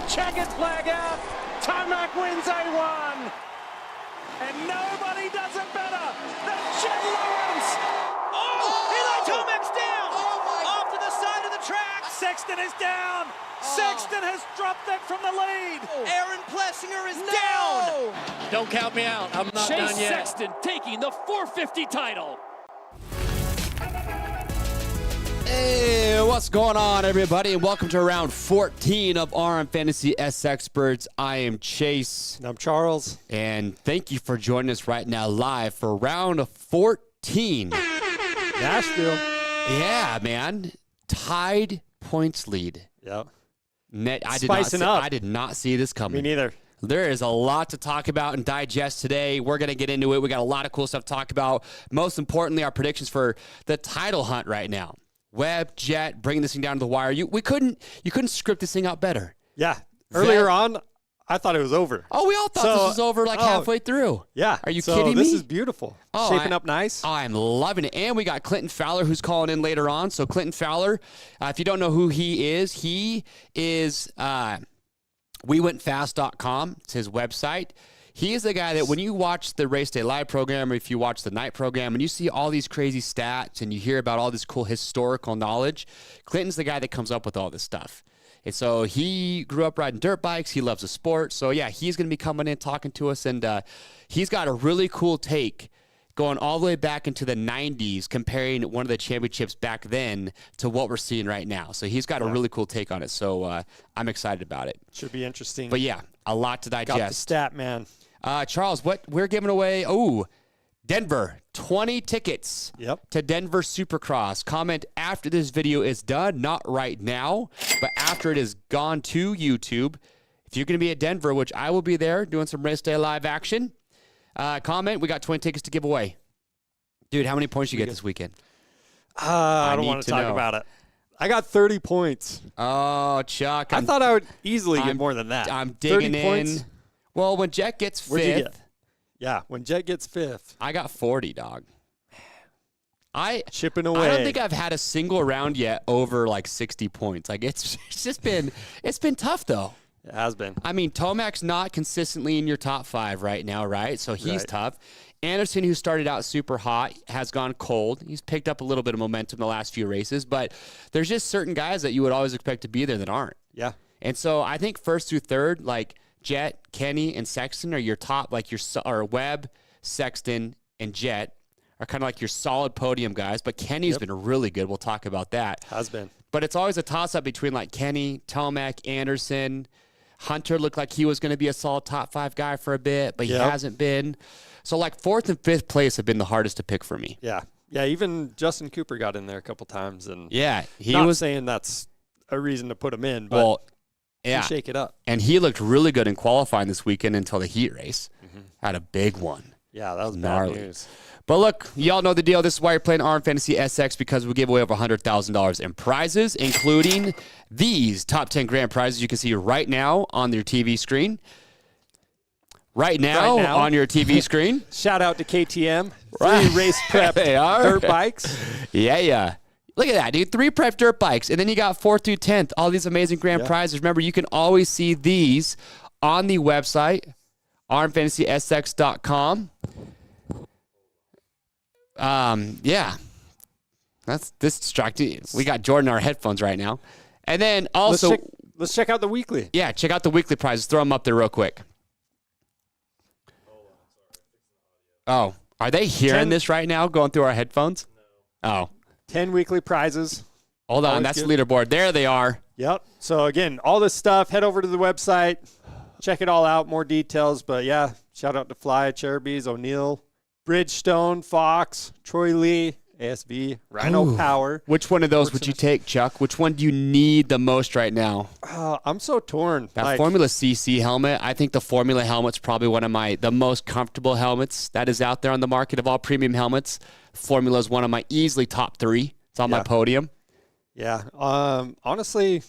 checkered flag out. Tomac wins A1. And nobody does it better than Jett Lawrence. Eli Tomac's down. Off to the side of the track. Sexton is down. Sexton has dropped it from the lead. Aaron Plessinger is down. Don't count me out. I'm not Chase done yet. Sexton taking the 450 title. Hey, what's going on, everybody? And welcome to round 14 of RM Fantasy SXperts. I am Chase. And I'm Charles. And thank you for joining us right now live for round 14. Nashville. Yeah, man. Tied points lead. Yep. I did not see this coming. Me neither. There is a lot to talk about and digest today. We're going to get into it. We got a lot of cool stuff to talk about. Most importantly, our predictions for the title hunt right now. Webb, JETT, bringing this thing down to the wire. You couldn't script this thing out better. Yeah. Earlier on, I thought it was over. Oh, we all thought this was over halfway through. Yeah. Are you kidding me? This is beautiful. Shaping up nice. I'm loving it. And we got Clinton Fowler who's calling in later on. So Clinton Fowler, if you don't know who he is WeWentFast.com. It's his website. He is the guy that when you watch the Race Day Live program or if you watch the night program and you see all these crazy stats and you hear about all this cool historical knowledge, Clinton's the guy that comes up with all this stuff. And so he grew up riding dirt bikes. He loves the sport. So, yeah, he's going to be coming in talking to us. And he's got a really cool take going all the way back into the 90s, comparing one of the championships back then to what we're seeing right now. So he's got a really cool take on it. So I'm excited about it. Should be interesting. But, yeah, a lot to digest. Got the stat, man. Charles, what we're giving away? Oh, Denver, 20 tickets to Denver Supercross. Comment after this video is done, not right now, but after it is gone to YouTube. If you're going to be at Denver, which I will be there doing some Race Day Live action, comment. We got 20 tickets to give away. Dude, how many points you get this weekend? I don't want to talk about it. I got 30 points. Oh, Chuck. I thought I would easily get more than that. I'm digging 30 in. Points? Well, when JETT gets fifth. Where'd you get? Yeah, when JETT gets fifth. I got 40, dog. Chipping away. I don't think I've had a single round yet over like 60 points. Like it's been tough though. It has been. I mean, Tomac's not consistently in your top 5 right now, right? So he's tough. Anderson, who started out super hot, has gone cold. He's picked up a little bit of momentum the last few races, but there's just certain guys that you would always expect to be there that aren't. Yeah. And so I think first through third, like JETT, Kenny, and Sexton are your top, or Webb, Sexton, and JETT are kind of like your solid podium guys. But Kenny's been really good. We'll talk about that. Has been. But it's always a toss-up between like Kenny, Tomac, Anderson. Hunter looked like he was going to be a solid top 5 guy for a bit, but he hasn't been. So like 4th and 5th place have been the hardest to pick for me. Yeah. Yeah, even Justin Cooper got in there a couple times. And he not was saying that's a reason to put him in, but shake it up. And he looked really good in qualifying this weekend until the heat race. Had a big one. Yeah, that was gnarly. bad news. But look, y'all know the deal. This is why you're playing RM Fantasy SX, because we give away over $100,000 in prizes, including these top 10 grand prizes you can see right now on your TV screen. Right now on your TV screen. Shout out to KTM. 3 race prep dirt bikes. Yeah. Look at that, dude. 3 prep dirt bikes. And then you got 4th through 10th. All these amazing grand prizes. Remember, you can always see these on the website, RMFantasysX.com. That's distracting. We got Jordan in our headphones right now. And then also... Let's check out the weekly. Yeah, check out the weekly prizes. Throw them up there real quick. Oh, are they hearing this right now going through our headphones? No. Oh. 10 weekly prizes. Hold on, that's the leaderboard. There they are. Yep. So, again, all this stuff, head over to the website. Check it all out, more details. But, yeah, shout out to Fly, Cherubies, O'Neill, Bridgestone, Fox, Troy Lee, ASV, Rhino Power. Which one of those would you take, Chuck? Which one do you need the most right now? I'm so torn. That Formula CC helmet, I think the Formula helmet's probably one of the most comfortable helmets that is out there on the market of all premium helmets. Formula is one of my easily top 3. It's on my podium. Yeah. Honestly,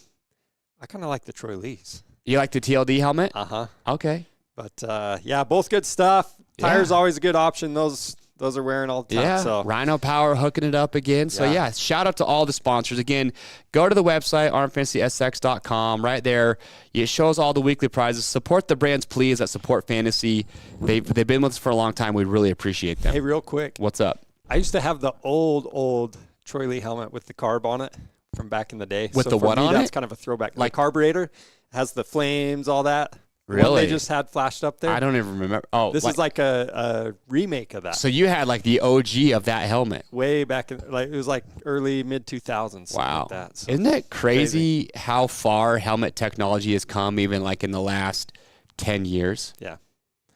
I kind of like the Troy Lees. You like the TLD helmet? Uh-huh. Okay. But, yeah, both good stuff. Tires always a good option. Those Those are wearing all the time. Yeah, So. Rhino Power hooking it up again. So, yeah, shout out to all the sponsors. Again, go to the website, RMFantasySX.com. Right there, it shows all the weekly prizes. Support the brands, please, that support fantasy. They've been with us for a long time. We really appreciate them. Hey, real quick. What's up? I used to have the old Troy Lee helmet with the carb on it from back in the day. With so the for what me, on that's it? kind of a throwback. Like carburetor has the flames, all that. The one Really? they just had flashed up there. I don't even remember. Oh, This is like a remake of that. So you had like the OG of that helmet. Way back in, like it was like early mid 2000s. Wow. Like that. So Isn't it crazy how far helmet technology has come even like in the last 10 years? Yeah.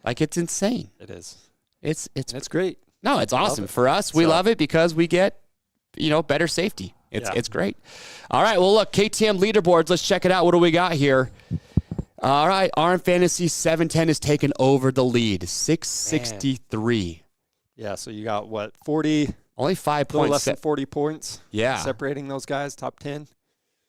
Like it's insane. It is. It's great. No, it's awesome. it. For us, we So- love it because we get, better safety. It's great. All right, well, look, KTM leaderboards. Let's check it out. What do we got here? All right, RM Fantasy 710 has taken over the lead, 663. Yeah, so you got what, 40, Only 5 a little points. less than 40 points. Yeah. Separating those guys, top 10.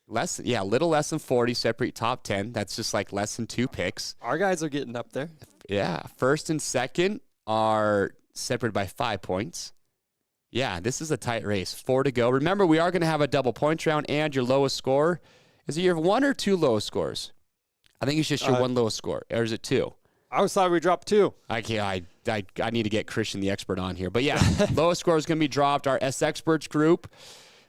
Little less than 40 separate top 10. That's just like less than 2 picks. Our guys are getting up there. Yeah, first and second are separated by 5 points. Yeah, this is a tight race. 4 to go. Remember, we are going to have a double points round, and your lowest score. Is it your 1 or 2 lowest scores? I think it's just your 1 lowest score. Or is it 2? I always thought we dropped 2. I need to get Christian the expert on here. But yeah, lowest score is going to be dropped. Our SXperts group,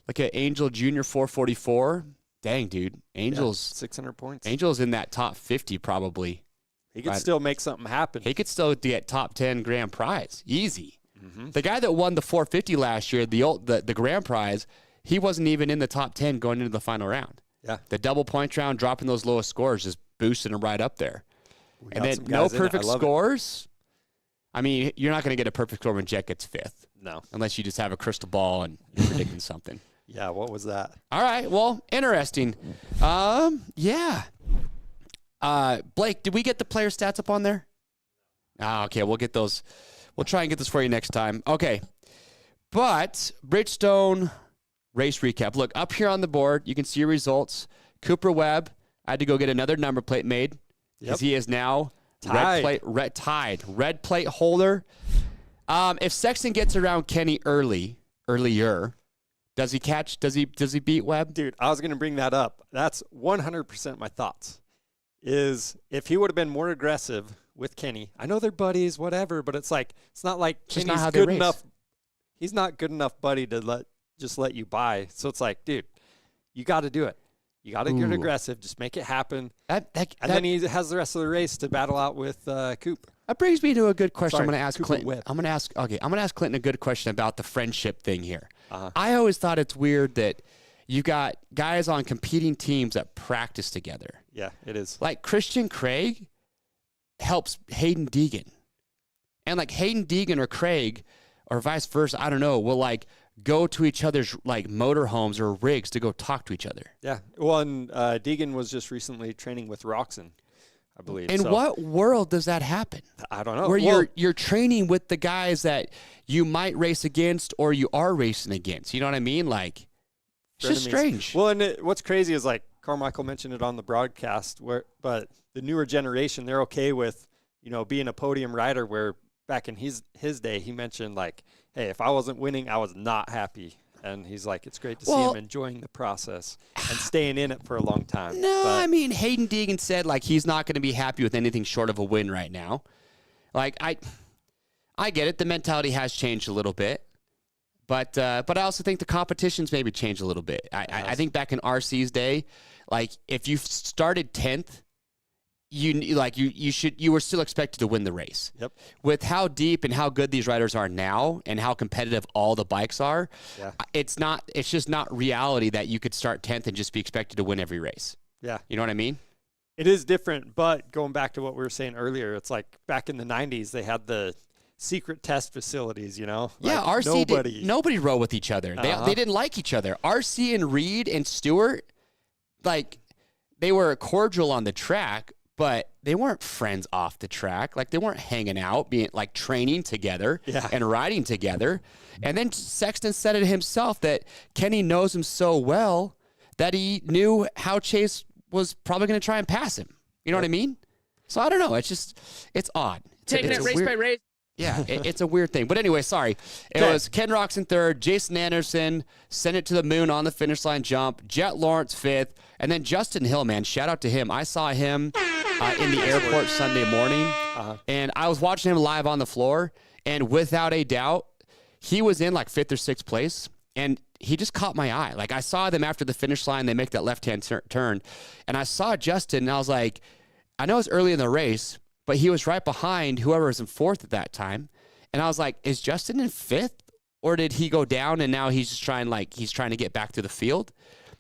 look at Angel Jr. 444. Dang, dude. Angel's 600 points. Angel's in that top 50 probably. He could still make something happen. He could still get top 10 grand prize. Easy. The guy that won the 450 last year, the grand prize, he wasn't even in the top 10 going into the final round. Yeah. The double point round, dropping those lowest scores, just boosting him right up there. And then some no guys in it. perfect I love it. scores. I mean, you're not going to get a perfect score when Jet gets 5th. No. Unless you just have a crystal ball and you're predicting something. Yeah, what was that? All right. Well, interesting. Yeah. Blake, did we get the player stats up on there? Okay. We'll get those. We'll try and get this for you next time. Okay. But Bridgestone race recap. Look, up here on the board, you can see your results. Cooper Webb, I had to go get another number plate made because he is now Tied. red plate holder. If Sexton gets around Kenny earlier, does he beat Webb? Dude, I was going to bring that up. That's 100% my thoughts. Is if he would have been more aggressive with Kenny. I know they're buddies, whatever, but it's not like Just not Kenny's how they good race. enough. He's not good enough buddy to let you buy. So it's like, dude, you got to do it. You got to get aggressive. Just make it happen. And then he has the rest of the race to battle out with Coop. That brings me to a good question. Sorry, I'm going to ask Cooper Clinton. Webb. I'm going to ask Clinton a good question about the friendship thing here. I always thought it's weird that you got guys on competing teams that practice together. Yeah, it is. Like Christian Craig helps Hayden Deegan. And like Hayden Deegan or Craig or vice versa, I don't know, will like go to each other's like motorhomes or rigs to go talk to each other. Yeah. Well, and Deegan was just recently training with Roczen, I believe. In what world does that happen? I don't know. Where you're training with the guys that you might race against or you are racing against. You know what I mean? Like, it's just strange. Well, and what's crazy is like Carmichael mentioned it on the broadcast, but the newer generation, they're okay with, being a podium rider, where back in his day, he mentioned like, hey, if I wasn't winning, I was not happy. And he's like, it's great to see him enjoying the process and staying in it for a long time. No, I mean, Hayden Deegan said like he's not going to be happy with anything short of a win right now. Like I get it. The mentality has changed a little bit. But I also think the competition's maybe changed a little bit. I think back in RC's day, like if you started 10th, you were still expected to win the race. Yep. With how deep and how good these riders are now and how competitive all the bikes are, it's just not reality that you could start 10th and just be expected to win every race. Yeah. You know what I mean? It is different, but going back to what we were saying earlier, it's like back in the 90s, they had the secret test facilities, Like RC nobody rode with each other. They didn't like each other. RC and Reed and Stewart, like they were cordial on the track, but they weren't friends off the track. Like they weren't hanging out, being like training together and riding together. And then Sexton said it himself that Kenny knows him so well that he knew how Chase was probably going to try and pass him. You know what I mean? So I don't know. It's odd. Taking it race by race. Yeah, it's a weird thing. But anyway, sorry. It was Ken Roczen third, Jason Anderson sent it to the moon on the finish line jump, Jet Lawrence fifth, and then Justin Hill, man, shout out to him. I saw him in the airport Sunday morning, and I was watching him live on the floor, and without a doubt, he was in like 5th or 6th place, and he just caught my eye. Like, I saw them after the finish line, they make that left-hand turn, and I saw Justin, and I was like, I know it's early in the race, but he was right behind whoever was in 4th at that time. And I was like, is Justin in 5th? Or did he go down and now he's just trying to get back to the field?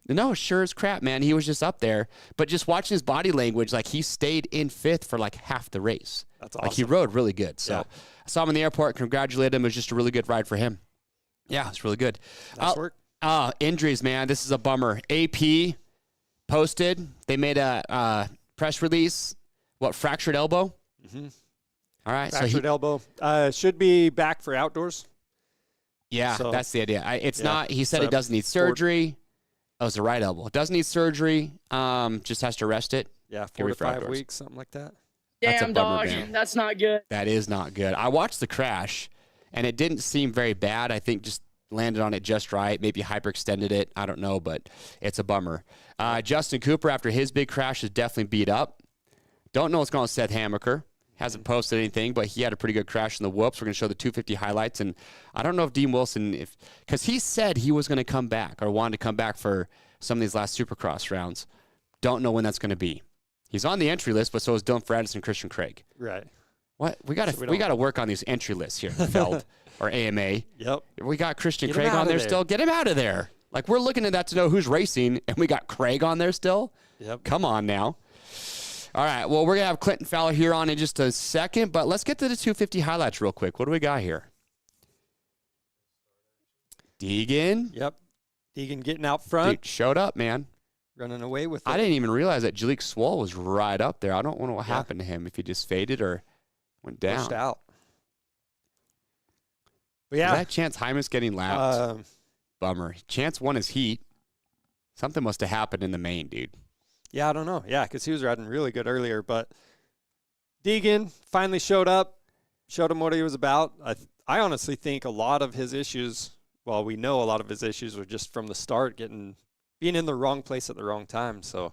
No, sure as crap, man. He was just up there. But just watching his body language, like he stayed in 5th for like half the race. That's awesome. Like he rode really good. So I saw him in the airport, congratulated him. It was just a really good ride for him. Yeah, it's really good. Nice work. Injuries, man. This is a bummer. AP posted. They made a press release. What, fractured elbow? Mm-hmm. All right. Fractured elbow. Should be back for outdoors. Yeah, so, that's the idea. It's not. He said it doesn't need surgery. Oh, it's the right elbow. It doesn't need surgery. Just has to rest it. Yeah, 4 to 5 weeks, something like that. That's Damn, a bummer, dog. man. That's not good. That is not good. I watched the crash, and it didn't seem very bad. I think just landed on it just right. Maybe hyperextended it. I don't know, but it's a bummer. Justin Cooper, after his big crash, is definitely beat up. Don't know what's going on with Seth Hammaker. Hasn't posted anything, but he had a pretty good crash in the whoops. We're going to show the 250 highlights. And I don't know if Dean Wilson, because he said he was going to come back or wanted to come back for some of these last Supercross rounds. Don't know when that's going to be. He's on the entry list, but so is Dylan Ferrandis and Christian Craig. Right. What? We got to work on these entry lists here, Feld or AMA. Yep. We got Christian Craig on there still. Get him out of there. Like, we're looking at that to know who's racing, and we got Craig on there still? Yep. Come on now. All right, well, we're going to have Clinton Fowler here on in just a second, but let's get to the 250 highlights real quick. What do we got here? Deegan. Yep. Deegan getting out front. Dude, showed up, man. Running away with it. I didn't even realize that Jalik Swole was right up there. I don't know what happened to him, if he just faded or went down. Pushed out. But yeah. Is that Chance Hymas getting lapped? Bummer. Chance won his heat. Something must have happened in the main, dude. Yeah, I don't know. Yeah, because he was riding really good earlier. But Deegan finally showed up, showed him what he was about. I honestly think a lot of his issues, well, we know a lot of his issues were just from the start, being in the wrong place at the wrong time. So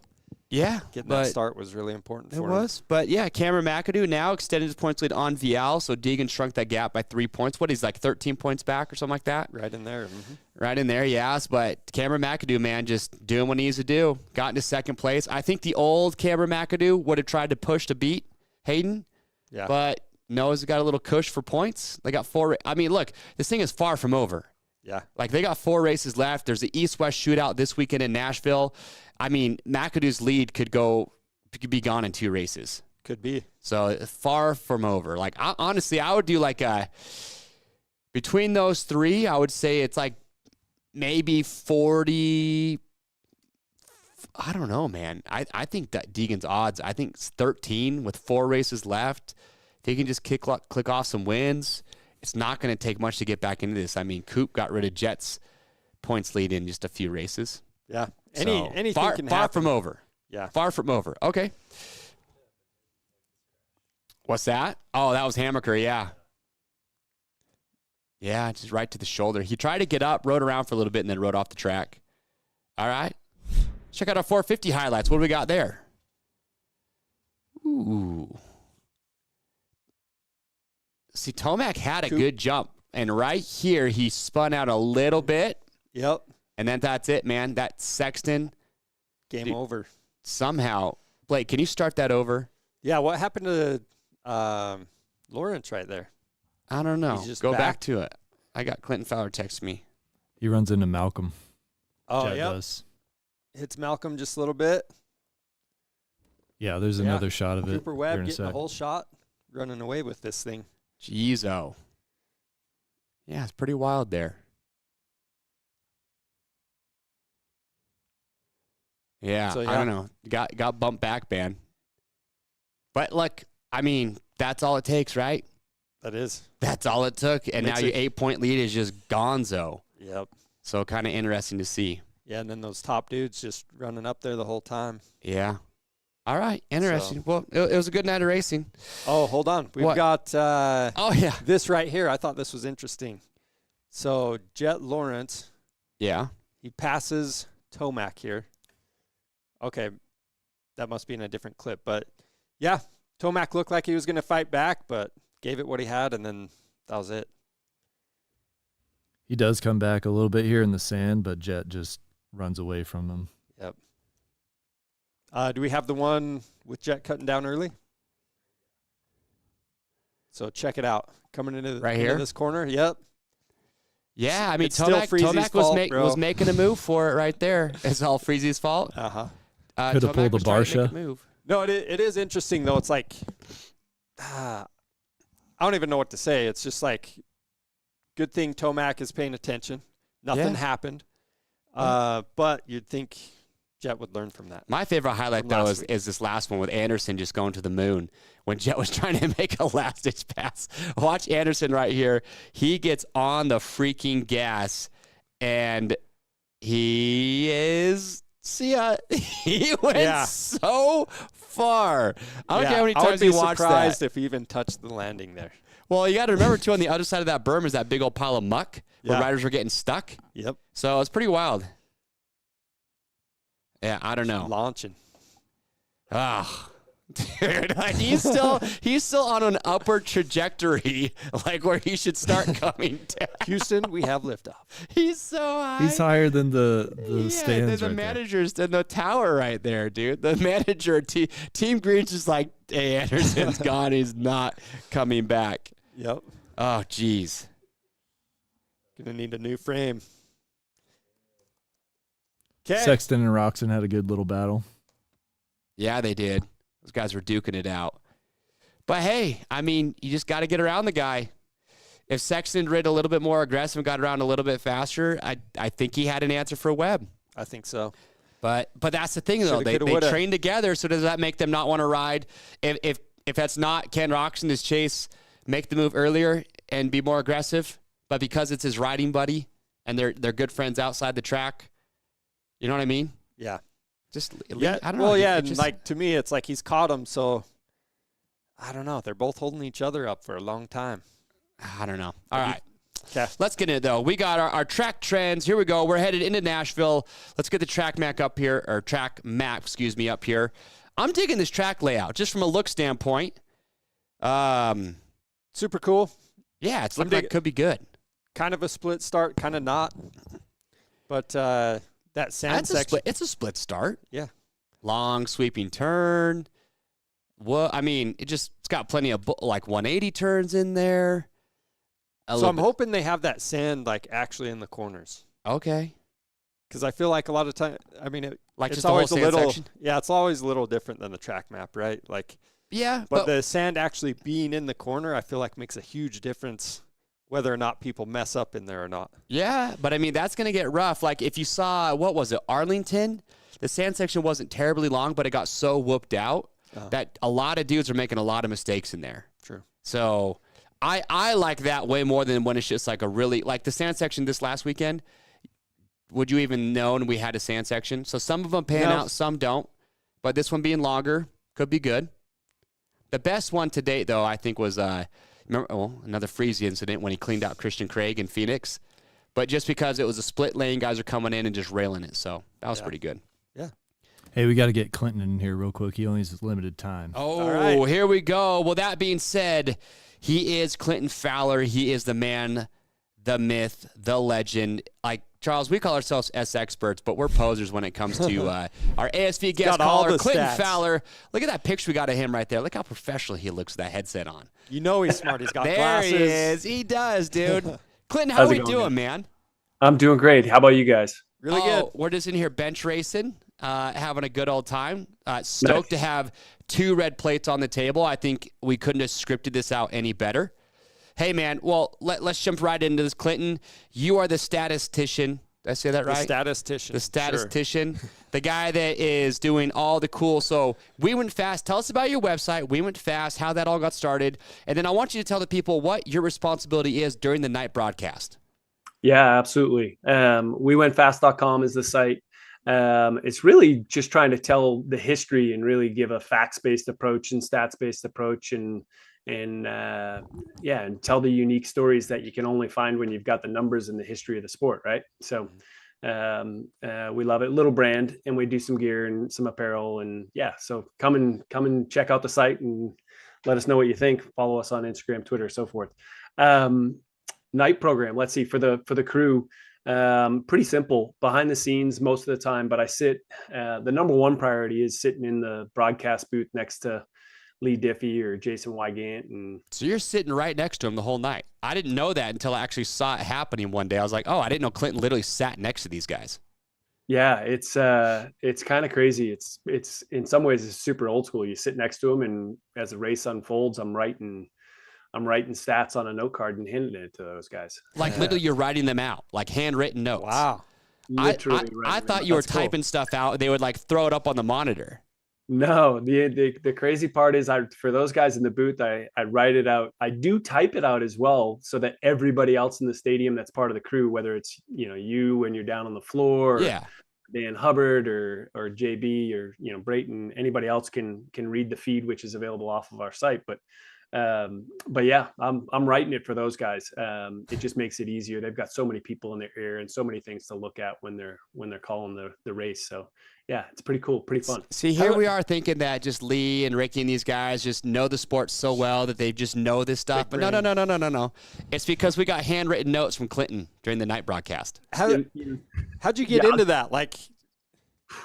yeah, getting that start was really important for him. It was. But yeah, Cameron McAdoo now extended his points lead on Vial. So Deegan shrunk that gap by 3 points. What, he's like 13 points back or something like that? Right in there. Mm-hmm. Right in there, yes. But Cameron McAdoo, man, just doing what he needs to do. Got into second place. I think the old Cameron McAdoo would have tried to push to beat Hayden. Yeah. But Noah's got a little cush for points. They got 4. I mean, look, this thing is far from over. Yeah. Like, they got 4 races left. There's the East-West shootout this weekend in Nashville. I mean, McAdoo's lead could be gone in 2 races. Could be. So far from over. Like, honestly, I would do like between those 3, I would say it's like maybe 40. I don't know, man. I think that Deegan's odds, I think it's 13 with 4 races left. If he can just click off some wins, it's not going to take much to get back into this. I mean, Coop got rid of Jet's points lead in just a few races. Yeah. So Anything can happen. Far from over. Yeah. Far from over. Okay. What's that? Oh, that was Hammaker, yeah. Yeah, just right to the shoulder. He tried to get up, rode around for a little bit, and then rode off the track. All right. Check out our 450 highlights. What do we got there? Ooh. See, Tomac had a good jump, and right here he spun out a little bit. Yep. And then that's it, man. That Sexton. Game over. Somehow. Blake, can you start that over? Yeah, what happened to Lawrence right there? I don't know. He's just Go back to it. I got Clinton Fowler text me. He runs into Malcolm. Oh, Jett yeah. Does. Hits Malcolm just a little bit. Yeah, there's another shot of it. Cooper Webb getting a whole shot, running away with this thing. Jeez-o. Yeah, it's pretty wild there. Yeah, So, I don't know. Got bumped back, man. But, look, I mean, that's all it takes, right? That is. That's all it took. And now your 8-point lead is just gonzo. Yep. So kind of interesting to see. Yeah, and then those top dudes just running up there the whole time. Yeah. All right, interesting. Well, it was a good night of racing. Oh, hold on. We've What? got this right here. I thought this was interesting. So Jett Lawrence, Yeah. he passes Tomac here. Okay, that must be in a different clip. But, yeah, Tomac looked like he was going to fight back, but gave it what he had, and then that was it. He does come back a little bit here in the sand, but Jett just runs away from him. Yep. Do we have the one with Jett cutting down early? So check it out. Coming into this corner. Yep. Yeah, I mean, It's still Tomac Freezy's was making a move for it right there. It's all Freezy's fault. Uh-huh. Could have pulled a Barsha. Move. No, it is interesting, though. It's like, I don't even know what to say. It's just like, good thing Tomac is paying attention. Nothing happened. But you'd think Jett would learn from that. My favorite highlight, though, is this last one with Anderson just going to the moon when Jett was trying to make a last-ditch pass. Watch Anderson right here. He gets on the freaking gas, and he is... See ya. He went so far. I don't care how many times you watch that. I would be surprised if he even touched the landing there. Well, you got to remember, too, on the other side of that berm is that big old pile of muck where riders were getting stuck. Yep. So it's pretty wild. Yeah, I don't know. Launching. Ah, dude, like he's still on an upward trajectory, like where he should start coming down. Houston, we have liftoff. He's so high. He's higher than the stands. The right managers in the tower right there, dude. The manager, Team Green's just like, hey, Anderson's gone. He's not coming back. Yep. Oh, geez. Gonna need a new frame. there. Sexton and Roczen had a good little battle. Yeah, they did. Those guys were duking it out. But, hey, I mean, you just got to get around the guy. If Sexton rid a little bit more aggressive and got around a little bit faster, I think he had an answer for Webb. I think so. But that's the thing, though. They train together, so does that make them not want to ride? If that's not, can Roczen, his chase, make the move earlier and be more aggressive? But because it's his riding buddy and they're good friends outside the track, you know what I mean? Yeah. I don't know. Well, yeah, and like to me, it's like he's caught him, so I don't know. They're both holding each other up for a long time. I don't know. All right. Okay. Let's get in it, though. We got our track trends. Here we go. We're headed into Nashville. Let's get the track map up here. I'm digging this track layout just from a look standpoint. Super cool. Yeah, it's looking like it could be good. Kind of a split start, kind of not. But that sand section. It's a split start. Yeah. Long sweeping turn. Well, I mean, it's got plenty of like 180 turns in there. So I'm hoping they have that sand like actually in the corners. Okay. Because I feel like a lot of time, I mean, it's always a little section? Yeah, it's always a little different than the track map, right? Like, yeah, but the sand actually being in the corner, I feel like makes a huge difference whether or not people mess up in there or not. Yeah, but I mean, that's going to get rough. Like if you saw, what was it, Arlington? The sand section wasn't terribly long, but it got so whooped out that a lot of dudes are making a lot of mistakes in there. True. So I like that way more than when it's just like a really, like the sand section this last weekend. Would you even known we had a sand section? So some of them pan out, some don't. But this one being longer could be good. The best one to date, though, I think was another Freezy incident when he cleaned out Christian Craig in Phoenix. But just because it was a split lane, guys are coming in and just railing it. So that was pretty good. Yeah. Hey, we got to get Clinton in here real quick. He only has limited time. Oh, Here we go. Well, that being said, he is Clinton Fowler. He is the man, the myth, the legend. Like, Charles, we call ourselves SXperts, but we're posers when it comes to our ASV guest caller, Clinton Fowler. Look at that picture we got of him right there. Look how professional he looks with that headset on. You know he's smart. He's got there glasses. There he is. He does, dude. Clinton, how are we doing, man? I'm doing great. How about you guys? Really good. We're just in here bench racing, having a good old time. Stoked to have 2 red plates on the table. I think we couldn't have scripted this out any better. Hey, man, well, let's jump right into this. Clinton, you are the statistician. Did I say that right? The statistician. The statistician. Sure. The guy that is doing all the cool. So We Went Fast. Tell us about your website, We Went Fast, how that all got started. And then I want you to tell the people what your responsibility is during the night broadcast. Yeah, absolutely. WeWentFast.com is the site. It's really just trying to tell the history and really give a facts-based approach and stats-based approach and tell the unique stories that you can only find when you've got the numbers and the history of the sport, right? So we love it. Little brand, and we do some gear and some apparel, and so come and check out the site and let us know what you think. Follow us on Instagram, Twitter, so forth. Night program, let's see, for the crew, pretty simple behind the scenes most of the time, but I sit the number one priority is sitting in the broadcast booth next to Lee Diffie or Jason Wygant. And so you're sitting right next to him the whole night. I didn't know that until I actually saw it happening one day. I was like, oh, I didn't know Clinton literally sat next to these guys. Yeah, it's kind of crazy. It's in some ways it's super old school. You sit next to him, and as the race unfolds, I'm writing stats on a note card and handing it to those guys. Like literally you're writing them out, like handwritten notes. Wow. Literally I thought you were typing stuff out. They would like throw it up on the monitor. No, the crazy part is for those guys in the booth, I write it out. I do type it out as well, so that everybody else in the stadium that's part of the crew, whether it's you when you're down on the floor, or Dan Hubbard or JB or Brayton, anybody else can read the feed, which is available off of our site. But yeah, I'm writing it for those guys. It just makes it easier. They've got so many people in their ear and so many things to look at when they're calling the race. So yeah, it's pretty cool, pretty fun. See, here we are thinking that just Lee and Ricky and these guys just know the sport so well that they just know this stuff. But no. It's because we got handwritten notes from Clinton during the night broadcast. How'd you get into that? Like,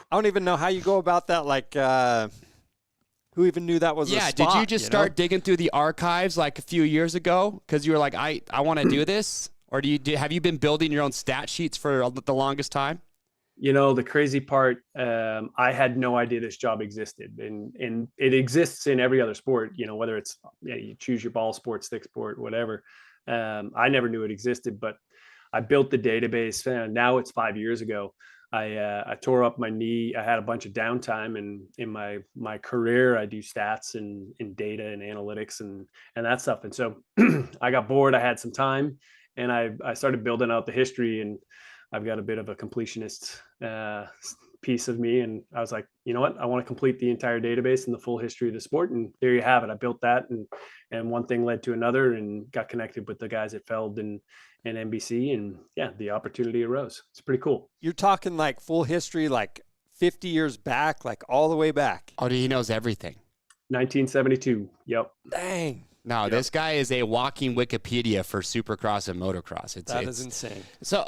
I don't even know how you go about that. Like, who even knew that was a spot? Did you just start digging through the archives like a few years ago because you were like, I want to do this? Or have you been building your own stat sheets for the longest time? The crazy part, I had no idea this job existed, and it exists in every other sport, whether it's you choose your ball sport, stick sport, whatever. I never knew it existed, but I built the database. Now it's 5 years ago. I tore up my knee. I had a bunch of downtime, and in my career, I do stats and data and analytics and that stuff. And so I got bored. I had some time, and I started building out the history, and I've got a bit of a completionist piece of me. And I was like, you know what? I want to complete the entire database and the full history of the sport. And there you have it. I built that, and one thing led to another, and got connected with the guys at Feld and NBC. And yeah, the opportunity arose. It's pretty cool. You're talking like full history, like 50 years back, like all the way back. Oh, he knows everything. 1972. Yep. Dang. No, this guy is a walking Wikipedia for Supercross and motocross. That is insane. So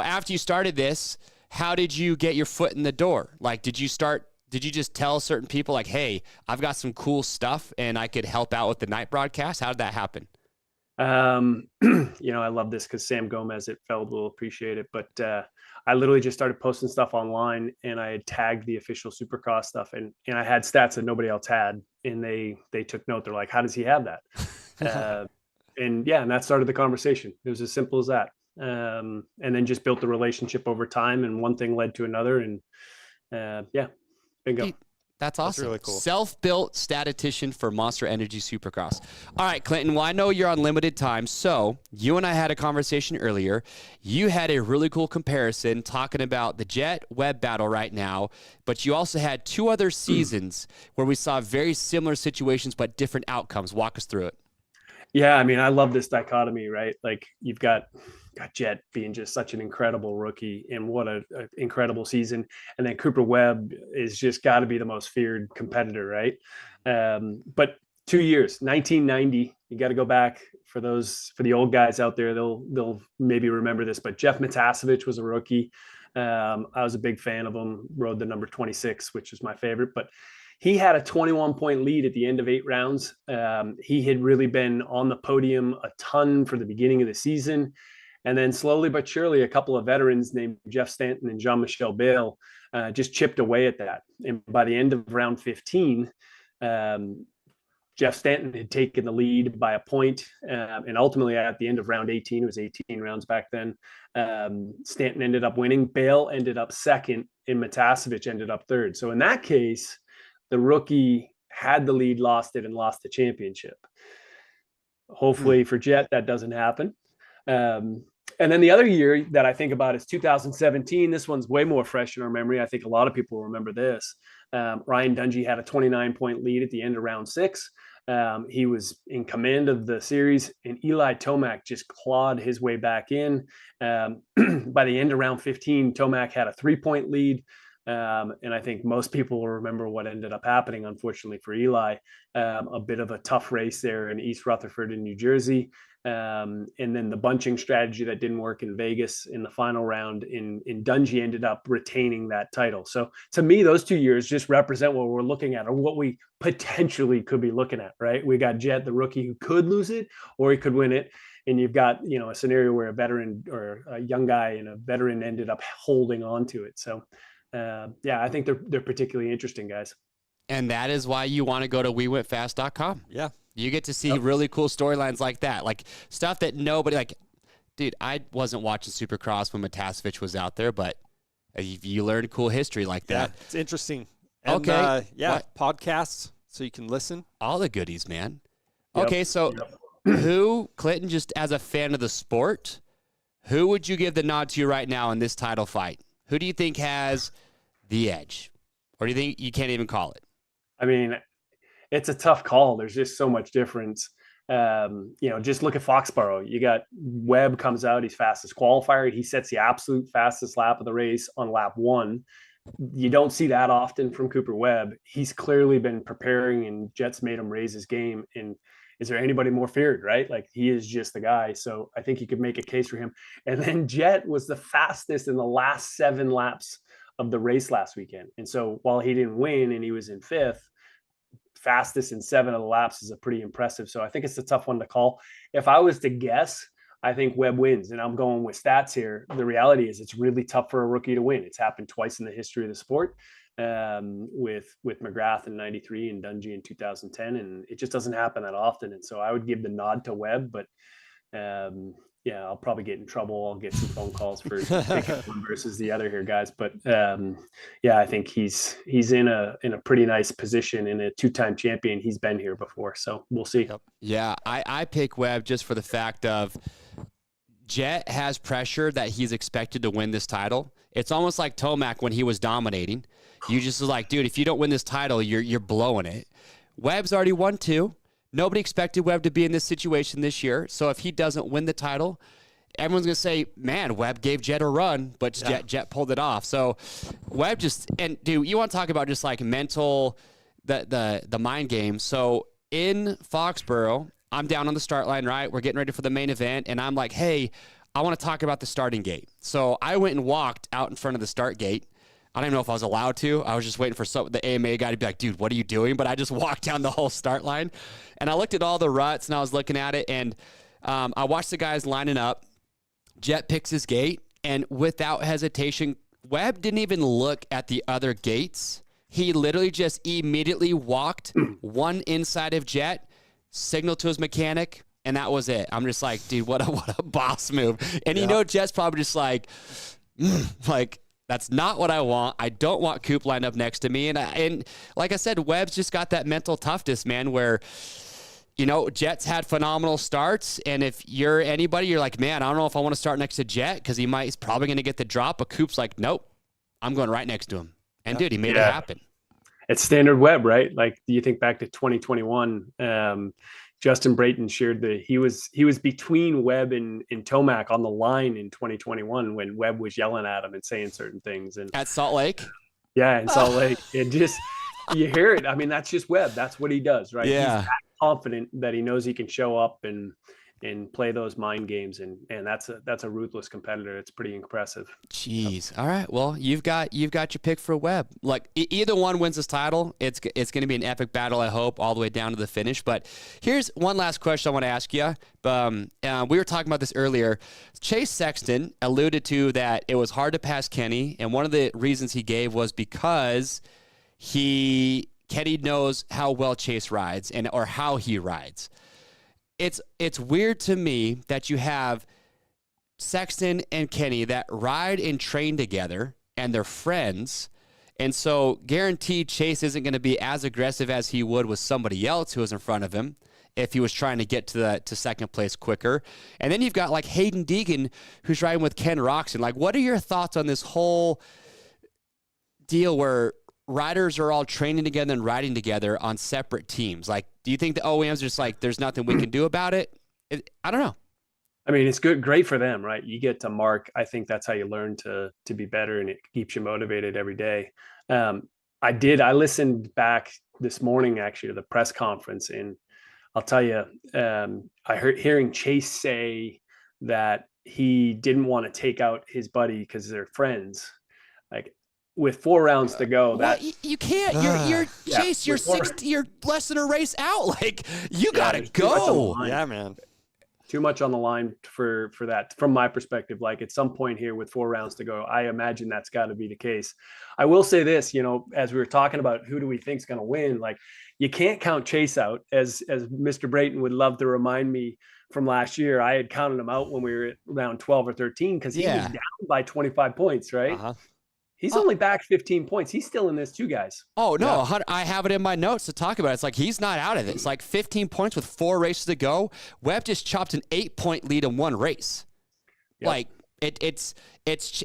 after you started this, how did you get your foot in the door? Like, did you just tell certain people like, hey, I've got some cool stuff and I could help out with the night broadcast? How did that happen? I love this because Sam Gomez at Feld will appreciate it. But I literally just started posting stuff online, and I had tagged the official Supercross stuff, and I had stats that nobody else had, and they took note. They're like, how does he have that? And that started the conversation. It was as simple as that. And then just built the relationship over time, and one thing led to another, and bingo. That's awesome. That's really cool. Self-built statistician for Monster Energy Supercross. All right, Clinton, well, I know you're on limited time, so you and I had a conversation earlier. You had a really cool comparison talking about the JETT Webb battle right now, but you also had two other seasons where we saw very similar situations but different outcomes. Walk us through it. Yeah, I mean, I love this dichotomy, right? Like, you've got JETT being just such an incredible rookie, and what an incredible season. And then Cooper Webb is just got to be the most feared competitor, right? But 2 years, 1990, you got to go back for the old guys out there. They'll maybe remember this, but Jeff Matasevich was a rookie. I was a big fan of him, rode the number 26, which was my favorite, but he had a 21-point lead at the end of 8 rounds. He had really been on the podium a ton for the beginning of the season. And then slowly but surely, a couple of veterans named Jeff Stanton and Jean-Michel Bale just chipped away at that. And by the end of round 15, Jeff Stanton had taken the lead by a point. And ultimately, at the end of round 18, it was 18 rounds back then, Stanton ended up winning. Bale ended up second, and Matasevich ended up third. So in that case, the rookie had the lead, lost it, and lost the championship. Hopefully for JETT, that doesn't happen. And then the other year that I think about is 2017. This one's way more fresh in our memory. I think a lot of people remember this. Ryan Dungey had a 29-point lead at the end of round 6. He was in command of the series, and Eli Tomac just clawed his way back in. By the end of round 15, Tomac had a 3-point lead. And I think most people will remember what ended up happening, unfortunately for Eli. A bit of a tough race there in East Rutherford in New Jersey. And then the bunching strategy that didn't work in Vegas in the final round in Dungey ended up retaining that title. So to me, those 2 years just represent what we're looking at, or what we potentially could be looking at, right? We got Jett, the rookie, who could lose it or he could win it. And you've got, a scenario where a veteran or a young guy and a veteran ended up holding on to it. So I think they're particularly interesting, guys. And that is why you want to go to WeWentFast.com. Yeah. You get to see really cool storylines like that, like stuff that nobody, like, dude, I wasn't watching Supercross when Matasevich was out there, but you learn cool history like that. Yeah, it's interesting. And, okay. Podcasts, so you can listen. All the goodies, man. Yep. Okay, so who, Clinton, just as a fan of the sport, who would you give the nod to right now in this title fight? Who do you think has the edge? Or do you think you can't even call it? I mean, it's a tough call. There's just so much difference. Just look at Foxborough. You got Webb comes out. He's fastest qualifier. He sets the absolute fastest lap of the race on lap 1. You don't see that often from Cooper Webb. He's clearly been preparing, and Jett's made him raise his game. And is there anybody more feared, right? Like, he is just the guy. So I think you could make a case for him. And then Jett was the fastest in the last 7 laps of the race last weekend. And so while he didn't win and he was in 5th, fastest in 7 of the laps is a pretty impressive. So I think it's a tough one to call. If I was to guess, I think Webb wins, and I'm going with stats here. The reality is it's really tough for a rookie to win. It's happened twice in the history of the sport, with McGrath in 93 and Dungey in 2010. And it just doesn't happen that often. And so I would give the nod to Webb, but I'll probably get in trouble. I'll get some phone calls for picking one versus the other here, guys. But I think he's in a pretty nice position, in a 2-time champion. He's been here before, so we'll see. Yeah, I pick Webb just for the fact of Jett has pressure that he's expected to win this title. It's almost like Tomac when he was dominating. You just was like, dude, if you don't win this title, you're blowing it. Webb's already won 2. Nobody expected Webb to be in this situation this year. So if he doesn't win the title, everyone's going to say, man, Webb gave Jett a run, but Jett pulled it off. So Webb dude, you want to talk about just like mental, the mind game. So in Foxborough, I'm down on the start line, right? We're getting ready for the main event. And I'm like, hey, I want to talk about the starting gate. So I went and walked out in front of the start gate. I don't even know if I was allowed to. I was just waiting for the AMA guy to be like, dude, what are you doing? But I just walked down the whole start line. And I looked at all the ruts, and I was looking at it, and I watched the guys lining up. Jett picks his gate, and without hesitation, Webb didn't even look at the other gates. He literally just immediately walked one inside of Jett, signaled to his mechanic, and that was it. I'm just like, dude, what a boss move. And Jett's probably just like, that's not what I want. I don't want Coop lined up next to me. And like I said, Webb's just got that mental toughness, man, where, Jett's had phenomenal starts. And if you're anybody, you're like, man, I don't know if I want to start next to Jett because he's probably going to get the drop. But Coop's like, nope, I'm going right next to him. And dude, he made it happen. It's standard Webb, right? Like, do you think back to 2021? Justin Brayton shared he was between Webb and Tomac on the line in 2021 when Webb was yelling at him and saying certain things. And at Salt Lake? Yeah, in Salt Lake. It just, you hear it. I mean, that's just Webb. That's what he does, right? Yeah. He's that confident that he knows he can show up and play those mind games, and that's a ruthless competitor. It's pretty impressive. Jeez. All right. Well, you've got your pick for Webb. Like, either one wins this title. It's going to be an epic battle, I hope, all the way down to the finish. But here's one last question I want to ask you. We were talking about this earlier. Chase Sexton alluded to that it was hard to pass Kenny, and one of the reasons he gave was because Kenny knows how well Chase rides or how he rides. It's weird to me that you have Sexton and Kenny that ride and train together, and they're friends. And so guaranteed Chase isn't going to be as aggressive as he would with somebody else who was in front of him. if he was trying to get to second place quicker. And then you've got like Hayden Deegan, who's riding with Ken Roczen. Like, what are your thoughts on this whole deal where riders are all training together and riding together on separate teams? Like, do you think the OEMs are just like, there's nothing we can do about it? I don't know. I mean, it's great for them, right? You get to mark. I think that's how you learn to be better, and it keeps you motivated every day. I listened back this morning actually to the press conference, and I'll tell you, I hearing Chase say that he didn't want to take out his buddy because they're friends. Like, with 4 rounds to go, you can't. You're Chase. You're less than a race out. Like, you gotta go. Yeah, man. Too much on the line for that, from my perspective. Like, at some point here with 4 rounds to go, I imagine that's got to be the case. I will say this, as we were talking about who do we think is going to win, like, you can't count Chase out. As Mr. Brayton would love to remind me from last year, I had counted him out when we were at round 12 or 13 because he was down by 25 points, right? He's only back 15 points. He's still in this too, guys. Oh, no. Yeah. I have it in my notes to talk about it. It's like he's not out of it. It's like 15 points with 4 races to go. Webb just chopped an 8-point lead in 1 race. Yep. Like, it's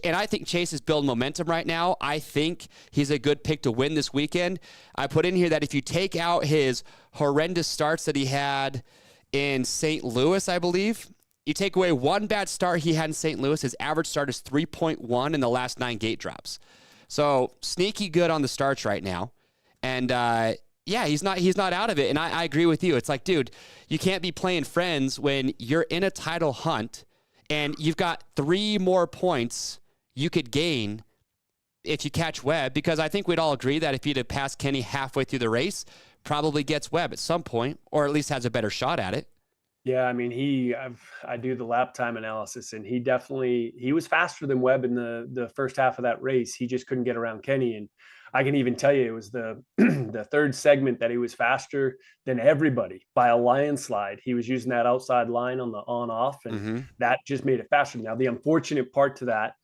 and I think Chase is building momentum right now. I think he's a good pick to win this weekend. I put in here that if you take out his horrendous starts that he had in St. Louis, I believe, you take away 1 bad start he had in St. Louis, his average start is 3.1 in the last 9 gate drops. So sneaky good on the starts right now. And he's not out of it. And I agree with you. It's like, dude, you can't be playing friends when you're in a title hunt and you've got 3 more points you could gain if you catch Webb, because I think we'd all agree that if he'd have passed Kenny halfway through the race, probably gets Webb at some point, or at least has a better shot at it. Yeah, I mean, I do the lap time analysis, and he was faster than Webb in the first half of that race. He just couldn't get around Kenny, and I can even tell you it was the the 3rd segment that he was faster than everybody by a landslide. He was using that outside line on the on-off, and that just made it faster. Now, the unfortunate part to that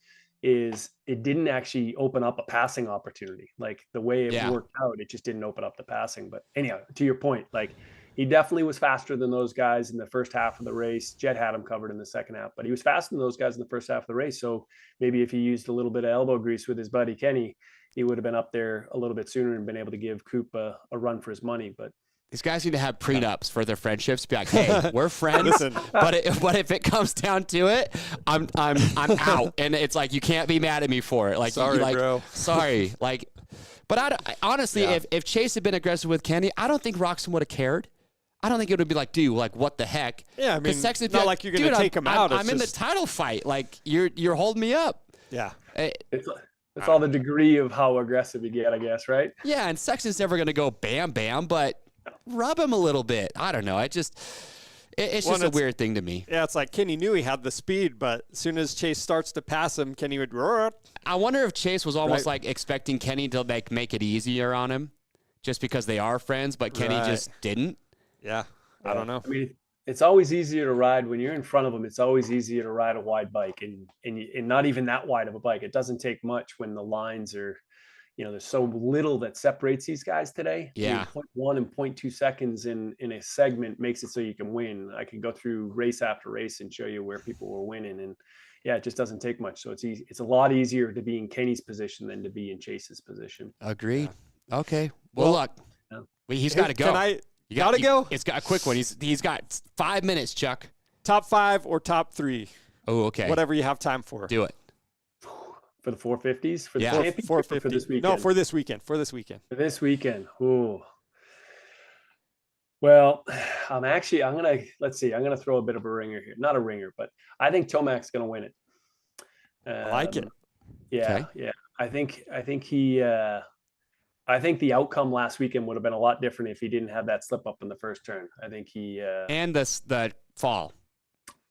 is it didn't actually open up a passing opportunity. Like, the way it worked out, it just didn't open up the passing. But anyhow, to your point, like, he definitely was faster than those guys in the first half of the race. Jett had him covered in the second half, but he was faster than those guys in the first half of the race. So maybe if he used a little bit of elbow grease with his buddy Kenny, he would have been up there a little bit sooner and been able to give Coop a run for his money. But these guys need to have prenups for their friendships. Be like, hey, we're friends, but if it comes down to it, I'm out. And it's like, you can't be mad at me for it. Like, sorry, bro. Sorry. Like, but I honestly, if Chase had been aggressive with Kenny, I don't think Roczen would have cared. I don't think it would be like, dude, like, what the heck? Yeah, I mean, it's not like you're going to take him out. I'm in the title fight. Like, you're holding me up. Yeah. It's all the degree of how aggressive you get, I guess, right? Yeah, and Sexton's never going to go bam, bam, but rub him a little bit. I don't know. It's just a weird thing to me. Yeah, it's like Kenny knew he had the speed, but as soon as Chase starts to pass him, Kenny would roar. I wonder if Chase was almost like expecting Kenny to make it easier on him just because they are friends, but Kenny just didn't. Yeah, I don't know. I mean, it's always easier to ride when you're in front of them. It's always easier to ride a wide bike, and not even that wide of a bike. It doesn't take much when the lines are, there's so little that separates these guys today. Yeah, 0.1 and 0.2 seconds in a segment makes it so you can win. I can go through race after race and show you where people were winning, and it just doesn't take much. So it's easy. It's a lot easier to be in Kenny's position than to be in Chase's position. Agreed. Yeah. Okay. Well, look, he's got to go. You gotta go? It's got a quick one. He's got 5 minutes, Chuck. Top 5 or top 3? Oh, okay. Whatever you have time for. Do it. For the 450s? For the 450. For this weekend? No, for this weekend. For this weekend. Ooh. Well, I'm going to throw a bit of a ringer here. Not a ringer, but I think Tomac's going to win it. I like it. Yeah. Okay. Yeah. I think the outcome last weekend would have been a lot different if he didn't have that slip up in the first turn. I think he and the fall.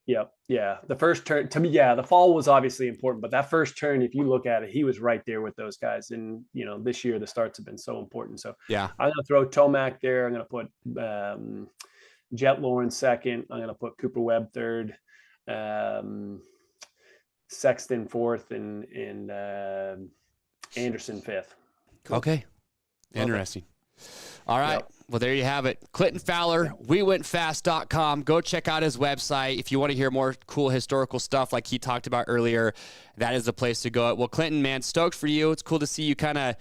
Yep. Yeah. The first turn, to me, the fall was obviously important, but that first turn, if you look at it, he was right there with those guys. And this year the starts have been so important. So I'm going to throw Tomac there. I'm going to put Jett Lawrence second. I'm going to put Cooper Webb third, Sexton fourth, and Anderson fifth. Cool. Okay. Interesting. All right. Yep. Well, there you have it. Clinton Fowler, wewentfast.com. Go check out his website. If you want to hear more cool historical stuff like he talked about earlier, that is the place to go. Well, Clinton, man, stoked for you. It's cool to see you kind of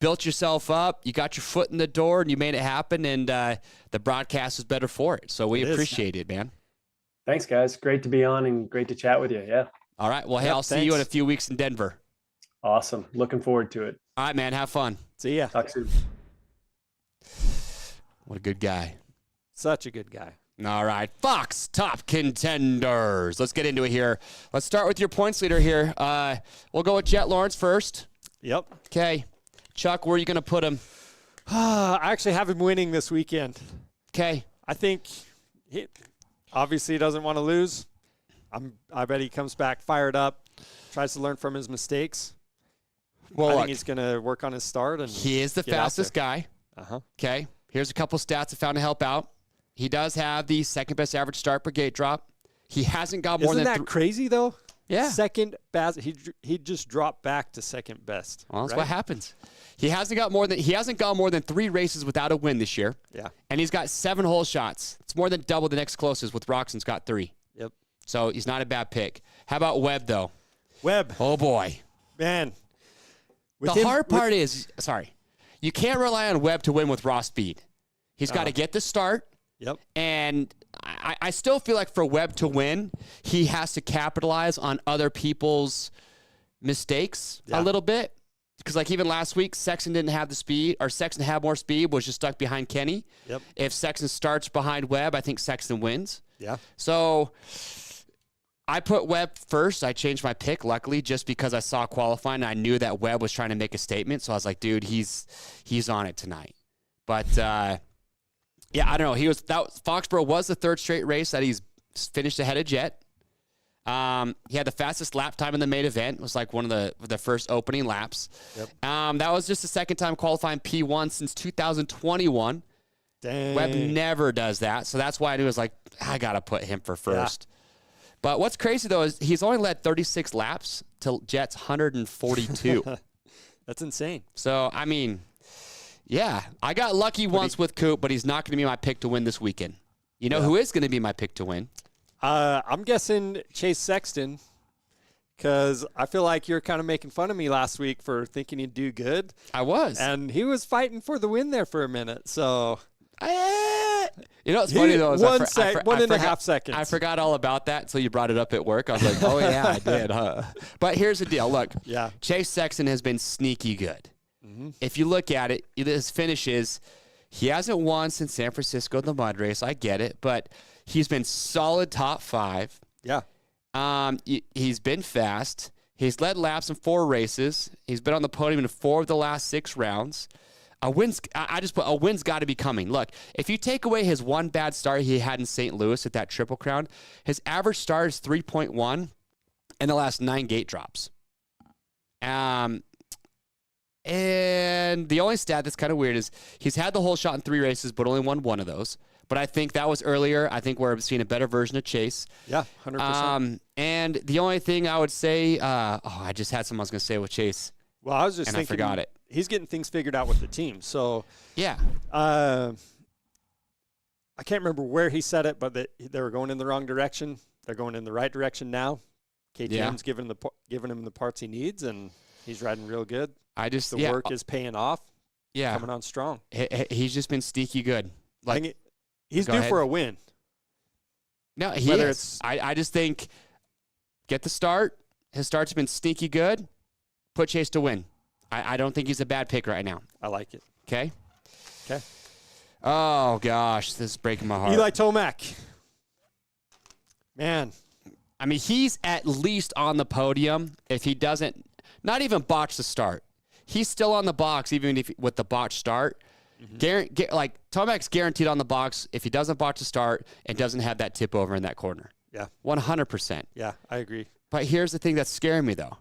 built yourself up. You got your foot in the door, and you made it happen, and the broadcast is better for it. So we appreciate it, man. Thanks, guys. Great to be on and great to chat with you. Yeah. All right. Well, hey, I'll see you in a few weeks in Denver. Awesome. Looking forward to it. All right, man. Have fun. See ya. Talk soon. What a good guy. Such a good guy. All right. Fox top contenders. Let's get into it here. Let's start with your points leader here. We'll go with Jett Lawrence first. Yep. Okay. Chuck, where are you going to put him? I actually have him winning this weekend. Okay. I think obviously he doesn't want to lose. I bet he comes back fired up, tries to learn from his mistakes. Well, I think he's going to work on his start. And he is the fastest guy. Uh-huh. Okay. Here's a couple stats I found to help out. He does have the second best average start per gate drop. He hasn't got more Isn't than that crazy though? Yeah. Second best. He just dropped back to second best. Well, that's what happens. He hasn't gone more than 3 races without a win this year. Yeah. And he's got 7 hole shots. It's more than double the next closest with Roczen's got 3. Yep. So he's not a bad pick. How about Webb though? Webb. Oh boy. Man. The hard part is, you can't rely on Webb to win with raw speed. He's got to get the start. Yep. And I still feel like for Webb to win, he has to capitalize on other people's mistakes a little bit. Because like even last week, Sexton didn't have the speed, or Sexton had more speed, was just stuck behind Kenny. Yep. If Sexton starts behind Webb, I think Sexton wins. Yeah. So I put Webb first. I changed my pick, luckily, just because I saw qualifying. And I knew that Webb was trying to make a statement. So I was like, dude, he's on it tonight. But yeah, I don't know. Foxborough was the 3rd straight race that he's finished ahead of Jett. He had the fastest lap time in the main event. It was like one of the first opening laps. Yep. That was just the second time qualifying P1 since 2021. Dang. Webb never does that. So that's why I knew it was like, I got to put him for first. Yeah. But what's crazy, though, is he's only led 36 laps to Jett's 142. That's insane. So, I mean, yeah, I got lucky once with Coop, but he's not going to be my pick to win this weekend. You know who is going to be my pick to win? I'm guessing Chase Sexton, because I feel like you're kind of making fun of me last week for thinking he'd do good. I was. And he was fighting for the win there for a minute. So, you know what's funny, though? Is 1.5 seconds. I forgot all about that until you brought it up at work. I was like, oh, yeah, I did, huh? But here's the deal. Look, Chase Sexton has been sneaky good. Mm-hmm. If you look at it, his finishes, he hasn't won since San Francisco, the mud race. I get it. But he's been solid top 5. Yeah. He's been fast. He's led laps in 4 races. He's been on the podium in 4 of the last 6 rounds. A win's got to be coming. Look, if you take away his one bad start he had in St. Louis at that Triple Crown, his average start is 3.1 in the last 9 gate drops. And the only stat that's kind of weird is he's had the whole shot in 3 races, but only won 1 of those. But I think that was earlier. I think we're seeing a better version of Chase. Yeah, 100%. And the only thing I would say, I just had something I was going to say with Chase. Well, I was just thinking. I forgot it. He's getting things figured out with the team. So, yeah. I can't remember where he said it, but they were going in the wrong direction. They're going in the right direction now. KTM's giving him the parts he needs, and he's riding real good. The work is paying off. Yeah. Coming on strong. He's just been sneaky good. Like, he's due for a win. No, he is. I just think get the start. His start's been sneaky good. Put Chase to win. I don't think he's a bad pick right now. I like it. Okay? Okay. Oh, gosh. This is breaking my heart. Eli Tomac. Man. I mean, he's at least on the podium if he doesn't, not even botch the start. He's still on the box even with the botch start. Mm-hmm. Tomac's guaranteed on the box if he doesn't botch the start and doesn't have that tip over in that corner. Yeah. 100%. Yeah, I agree. But here's the thing that's scaring me, though.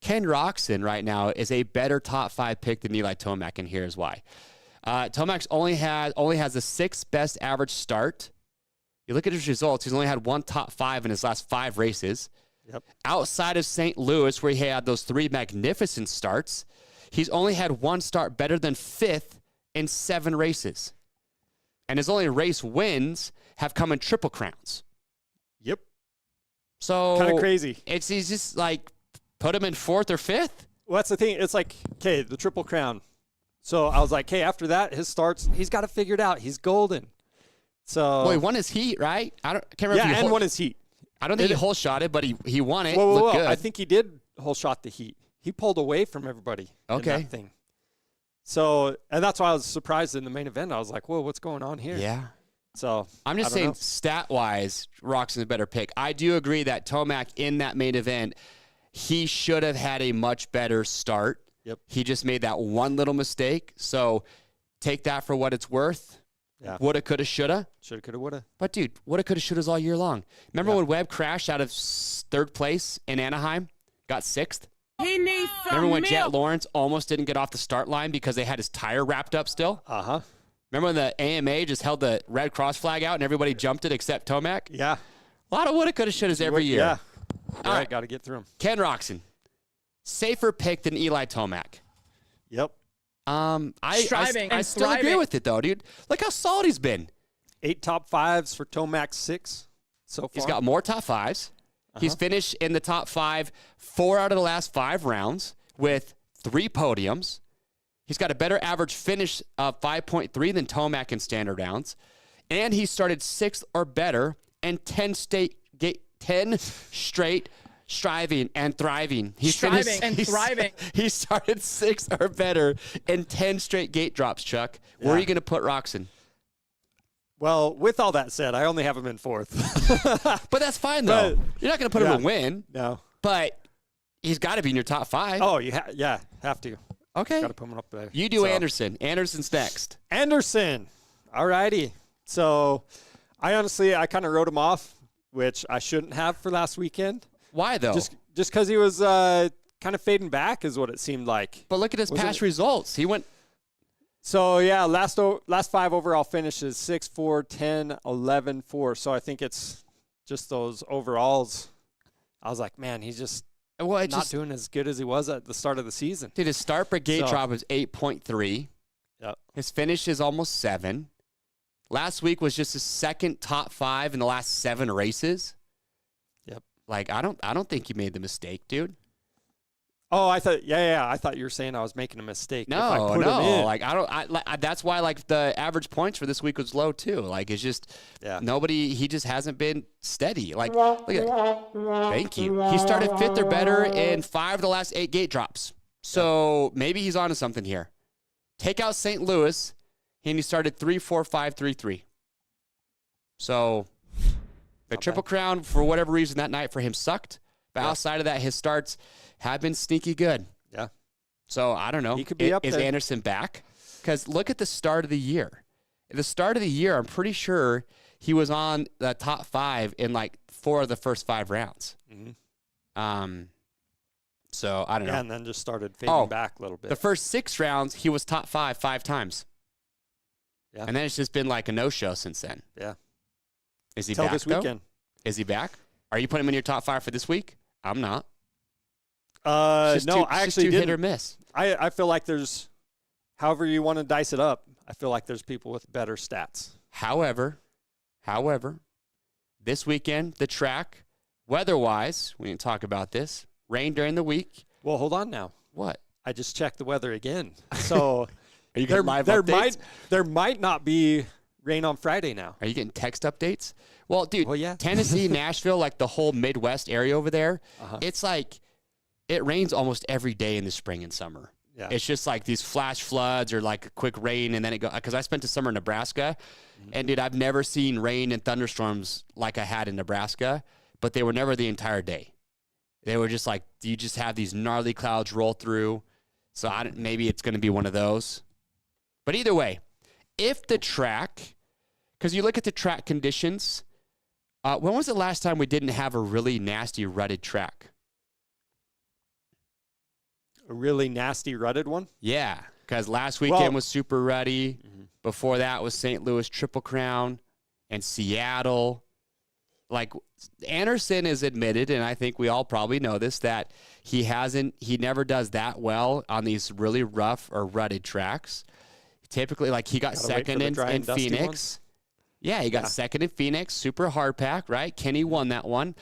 Ken Roczen right now is a better top 5 pick than Eli Tomac, and here's why. Tomac only has the 6th best average start. You look at his results, he's only had 1 top 5 in his last 5 races. Yep. Outside of St. Louis, where he had those 3 magnificent starts, he's only had 1 start better than 5th in 7 races. and his only race wins have come in Triple Crowns. Yep. So Kind of crazy. He's just like, put him in 4th or 5th. Well, that's the thing. It's like, okay, the Triple Crown. So I was like, hey, after that, his starts, he's got it figured out. He's golden. So Well, he won his heat, right? I can't remember. yeah, if he and won his heat. I don't think he whole shotted, but he won it. Whoa, Looked good. I think he did whole shot the heat. He pulled away from everybody. Okay. In that thing. So, and that's why I was surprised in the main event. I was like, whoa, what's going on here? Yeah. So I'm just saying, stat-wise, Roczen's a better pick. I do agree that Tomac in that main event, he should have had a much better start. Yep. He just made that one little mistake. So take that for what it's worth. Yeah. Woulda, coulda, shoulda. Shoulda, coulda, woulda. But, dude, woulda, coulda, shouldas all year long. Remember when Webb crashed out of 3rd place in Anaheim, got 6th? He needs some Remember when milk. Jett Lawrence almost didn't get off the start line because they had his tire wrapped up still? Uh-huh. Remember when the AMA just held the red cross flag out and everybody jumped it except Tomac? Yeah. A lot of woulda, coulda, shouldas every year. Yeah. All All right. right, got to get through them. Ken Roczen, safer pick than Eli Tomac. Yep. I Striving I and still agree thriving. with it, though, dude. Look how solid he's been. 8 top 5s for Tomac, 6 so far. He's got more top 5s. He's finished in the top 5 4 out of the last 5 rounds with 3 podiums. He's got a better average finish of 5.3 than Tomac in standard rounds. And he started 6th or better and 10 straight striving and thriving. He Thriving. He started 6th or better in 10 straight gate drops, Chuck. Where are you going to put Roczen? Well, with all that said, I only have him in 4th. But that's fine, though. You're not going to put him in win. No. But he's got to be in your top 5. Oh, you have to. Okay. Got to put him up there. You do Anderson. Anderson's next. Anderson. All righty. So I kind of wrote him off, which I shouldn't have for last weekend. Why, though? Just because he was kind of fading back is what it seemed like. But look at his past results. He went. So, yeah, last 5 overall finishes, 6-4, 10, 11-4. So I think it's just those overalls. I was like, man, he's just not doing as good as he was at the start of the season. Dude, his start per gate drop was 8.3. Yep. His finish is almost 7. Last week was just his 2nd top 5 in the last 7 races. Yep. Like, I don't think you made the mistake, dude. Oh, I thought, I thought you were saying I was making a mistake. No, if I put him in. like that's why like the average points for this week was low too. Like it's just he just hasn't been steady. Like look at that. Thank you. He started 5th or better in 5 of the last 8 gate drops. So maybe he's onto something here. Take out St. Louis, and he started 3, 4, 5, 3, 3. So the Triple Crown for whatever reason that night for him sucked. But outside of that, his starts have been sneaky good. Yeah. So I don't know. He could be up Is there. Anderson back? Because look at the start of the year. At the start of the year, I'm pretty sure he was on the top 5 in like 4 of the first 5 rounds. Mm-hmm. So I don't know. And then just started fading back a little bit. The first 6 rounds, he was top 5 times. Yeah. And then it's just been like a no-show since then. Yeah. Is he Till back this though? weekend. Is he back? Are you putting him in your top 5 for this week? I'm not. I it's actually too didn't. hit or miss. I feel like there's, however you want to dice it up, I feel like there's people with better stats. However, this weekend, the track, weather-wise, we didn't talk about this, rain during the week. Well, hold on now. What? I just checked the weather again. So Are you getting live updates? there might not be rain on Friday now. Are you getting text updates? Well, dude, Well, yeah. Tennessee, Nashville, like the whole Midwest area over there, it's like it rains almost every day in the spring and summer. Yeah. It's just like these flash floods or like a quick rain and then it goes. Because I spent the summer in Nebraska, and dude, I've never seen rain and thunderstorms like I had in Nebraska, but they were never the entire day. They were just like, you just have these gnarly clouds roll through. So maybe it's going to be one of those. But either way, if the track, because you look at the track conditions, when was the last time we didn't have a really nasty rutted track? A really nasty rutted one? Yeah, because last weekend was super ruddy. Before that was St. Louis Triple Crown and Seattle. Like Anderson has admitted, and I think we all probably know this, that he never does that well on these really rough or rutted tracks. Typically, like he got Gotta wait for second the dry in and dusty Phoenix. ones. Yeah, he got second in Phoenix. Super hard pack, right? Kenny won that one.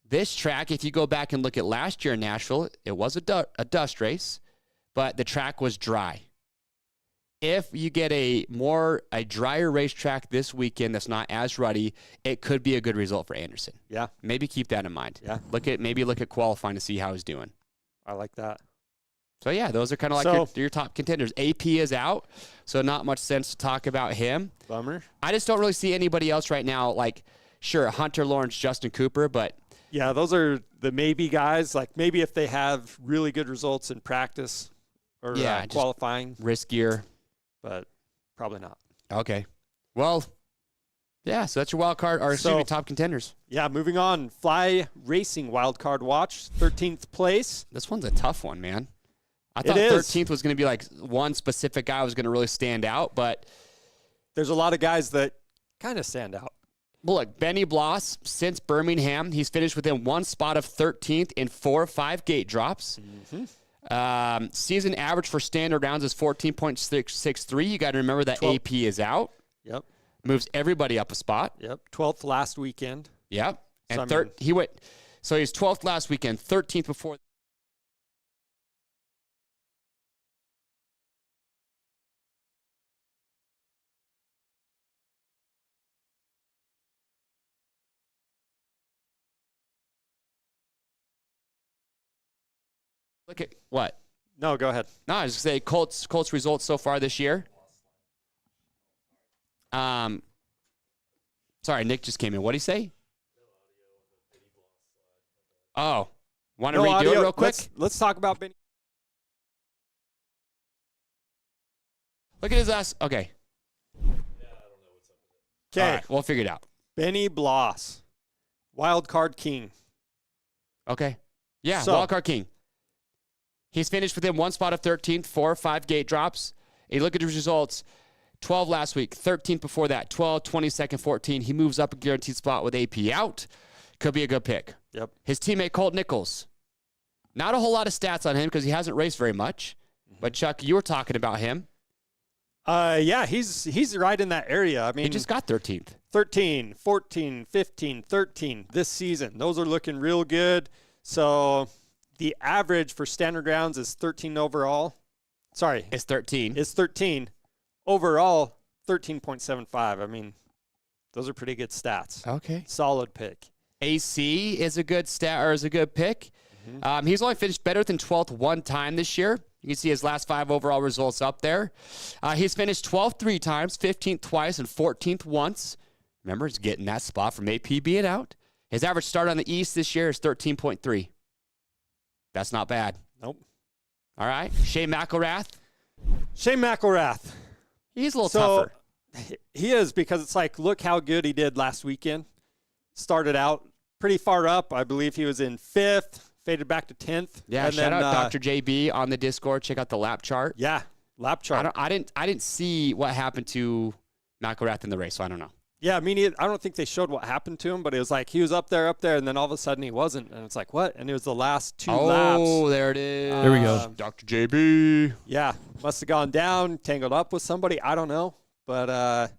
This track, if you go back and look at last year in Nashville, it was a dust race, but the track was dry. If you get a drier racetrack this weekend that's not as ruddy, it could be a good result for Anderson. Yeah. Maybe keep that in mind. Yeah. Maybe look at qualifying to see how he's doing. I like that. So, yeah, those are kind of like your top contenders. AP is out, so not much sense to talk about him. Bummer. I just don't really see anybody else right now. Like, sure, Hunter Lawrence, Justin Cooper, but Yeah, those are the maybe guys. Like maybe if they have really good results in practice or qualifying. Riskier. But probably not. Okay. Well, yeah, so that's your wild card, or excuse me, top contenders. Yeah, moving on. Fly Racing Wild Card Watch, 13th place. This one's a tough one, man. I thought 13th was going to be like one specific guy was going to really stand out, but there's a lot of guys that kind of stand out. Well, look, Benny Bloss, since Birmingham, he's finished within one spot of 13th in 4 or 5 gate drops. Season average for standard rounds is 14.663. You got to remember that 12. AP is out. Yep. Moves everybody up a spot. Yep. 12th last weekend. Yep. And So, he went. So he's 12th last weekend, 13th before. Look at what? No, go ahead. No, I was just say Colts results so far this year. Sorry, Nick just came in. What did he say? Oh, want to redo it real quick? Let's talk about Benny. Look at his ass. Okay. Okay. All right, we'll figure it out. Benny Bloss, Wild Card King. Okay. Yeah, Wild Card King. He's finished within one spot of 13th, 4 or 5 gate drops. You look at his results, 12 last week, 13th before that, 12, 22nd, 14. He moves up a guaranteed spot with AP out. Could be a good pick. Yep. His teammate, Colt Nichols. Not a whole lot of stats on him because he hasn't raced very much. But, Chuck, you were talking about him. Yeah, he's right in that area. I mean, he just got 13th. 13, 14, 15, 13 this season. Those are looking real good. So the average for standard rounds is 13 overall. Sorry. It's 13. It's 13. Overall, 13.75. I mean, those are pretty good stats. Okay. Solid pick. AC is a good stat or is a good pick. He's only finished better than 12th one time this year. You can see his last 5 overall results up there. He's finished 12th 3 times, 15th twice, and 14th once. Remember, he's getting that spot from AP being out. His average start on the East this year is 13.3. That's not bad. Nope. All right. Shane McElrath. Shane McElrath. He's a little tougher. He is, because it's like, look how good he did last weekend. Started out pretty far up. I believe he was in 5th, faded back to 10th. Yeah, and shout then, out Dr. JB on the Discord. Check out the lap chart. Yeah, lap chart. I didn't see what happened to McElrath in the race, so I don't know. Yeah, I mean, I don't think they showed what happened to him, but it was like he was up there, and then all of a sudden he wasn't. And it's like, what? And it was the last 2 laps. Oh, there it is. There we go. Dr. JB. Yeah, must have gone down, tangled up with somebody. I don't know. But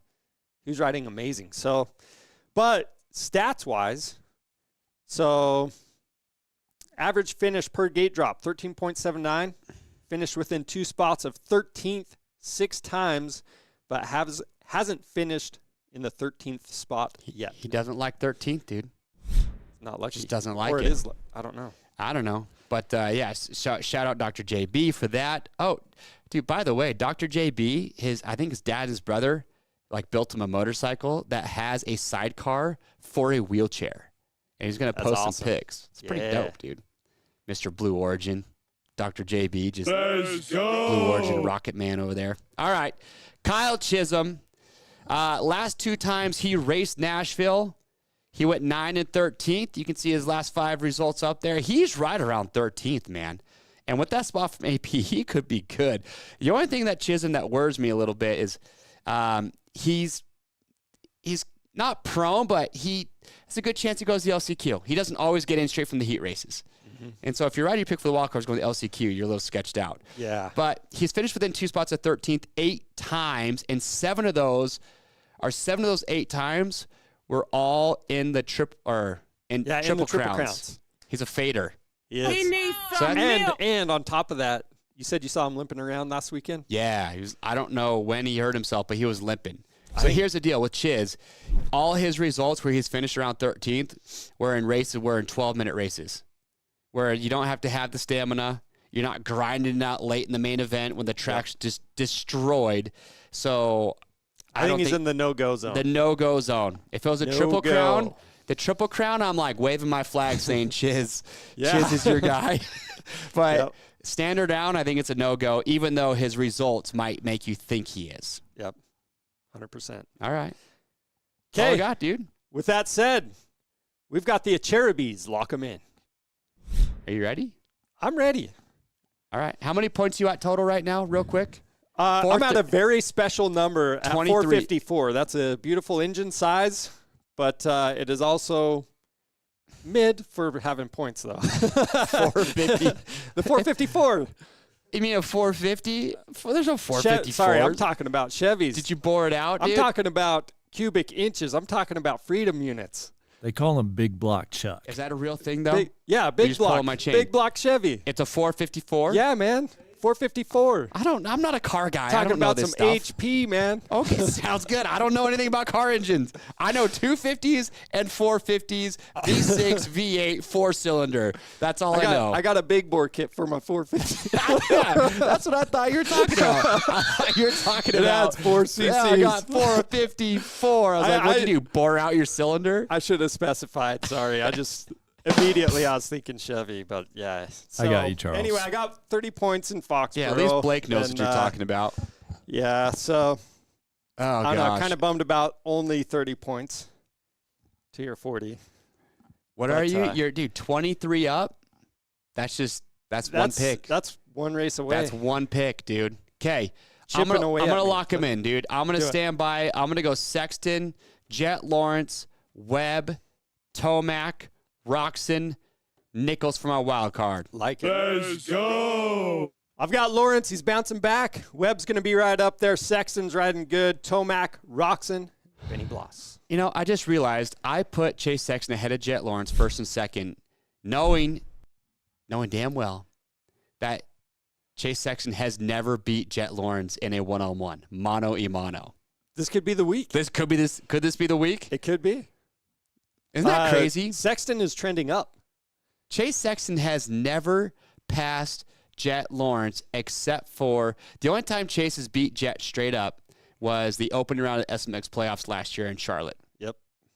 he was riding amazing. So, but stats-wise, so average finish per gate drop, 13.79. Finished within 2 spots of 13th 6 times, but hasn't finished in the 13th spot yet. He doesn't like 13th, dude. Not lucky. Just doesn't like or it. It is. I don't know. I don't know. But, yeah, shout out Dr. JB for that. Oh, dude, by the way, Dr. JB, I think his dad and his brother, like, built him a motorcycle that has a sidecar for a wheelchair. And he's going to post some pics. It's pretty dope, dude. Mr. Blue Origin. Dr. JB, just Blue Origin Rocket Man over there. All right. Kyle Chisum. Last 2 times he raced Nashville, he went 9 and 13th. You can see his last 5 results up there. He's right around 13th, man. And with that spot from AP, he could be good. The only thing that Chisum that worries me a little bit is he's not prone, but it's a good chance he goes to the LCQ. He doesn't always get in straight from the heat races. And so if you're riding your pick for the wildcards going to LCQ, you're a little sketched out. Yeah. But he's finished within 2 spots at 13th 8 times, and 7 of those 8 times were all in the triple crowns. He's a fader. He is. He needs So some that- milk. And on top of that, you said you saw him limping around last weekend? Yeah, I don't know when he hurt himself, but he was limping. So here's the deal with Chiz. All his results where he's finished around 13th were in 12-minute races, where you don't have to have the stamina. You're not grinding it out late in the main event when the track's just destroyed. So I think he's in the no-go zone. The no-go zone. If it was a triple crown, the triple crown, I'm like waving my flag saying Chiz. Chiz is your guy. But standard down, I think it's a no-go, even though his results might make you think he is. Yep. 100%. All right. That's all I got, dude. With that said, we've got the Cherubies. Lock them in. Are you ready? I'm ready. All right. How many points you at total right now, real quick? I'm at a very special number at 454. That's a beautiful engine size, but it is also mid for having points, though. 450. The 454. You mean a 450? There's no 454. Sorry, I'm talking about Chevys. Did you bore it out, dude? I'm talking about cubic inches. I'm talking about freedom units. They call him Big Block Chuck. Is that a real thing, though? Big just block. pulling my chain. Big block Chevy. It's a 454? Yeah, man. 454. I'm not a car guy. Talking I don't know about this some stuff. HP, man. Okay, sounds good. I don't know anything about car engines. I know 250s and 450s, V6, V8, 4-cylinder. That's all I know. I got a big bore kit for my 450. Yeah, that's what I thought you were talking about. You're talking It about adds 4 cc's. Yeah, I got 454. I was like, what did you do? Bore out your cylinder? I should have specified. Sorry, I just immediately I was thinking Chevy, but yeah. So, I got you, Charles. Anyway, I got 30 points in Foxborough. Yeah, at least Blake knows what you're talking about. Yeah, so Oh, I don't know, gosh. kind of bummed about only 30 points to your 40. What are you? You're 23 up. That's one pick. That's one race away. That's one pick, dude. Okay. I'm Chipping away gonna at me. lock him in, dude. I'm gonna Do it. stand by. I'm gonna go Sexton, Jett Lawrence, Webb, Tomac, Roczen, Nichols for my wild card. Like it. Let's go. I've got Lawrence. He's bouncing back. Webb's going to be right up there. Sexton's riding good. Tomac, Roczen, Benny Bloss. You know, I just realized I put Chase Sexton ahead of Jett Lawrence first and second, knowing damn well that Chase Sexton has never beat Jett Lawrence in a one-on-one, mano-a-mano. This could be the week. Could this be the week? It could be. Isn't that crazy? Sexton is trending up. Chase Sexton has never passed Jett Lawrence except for the only time Chase has beat Jett straight up was the opening round of SMX playoffs last year in Charlotte. Yep.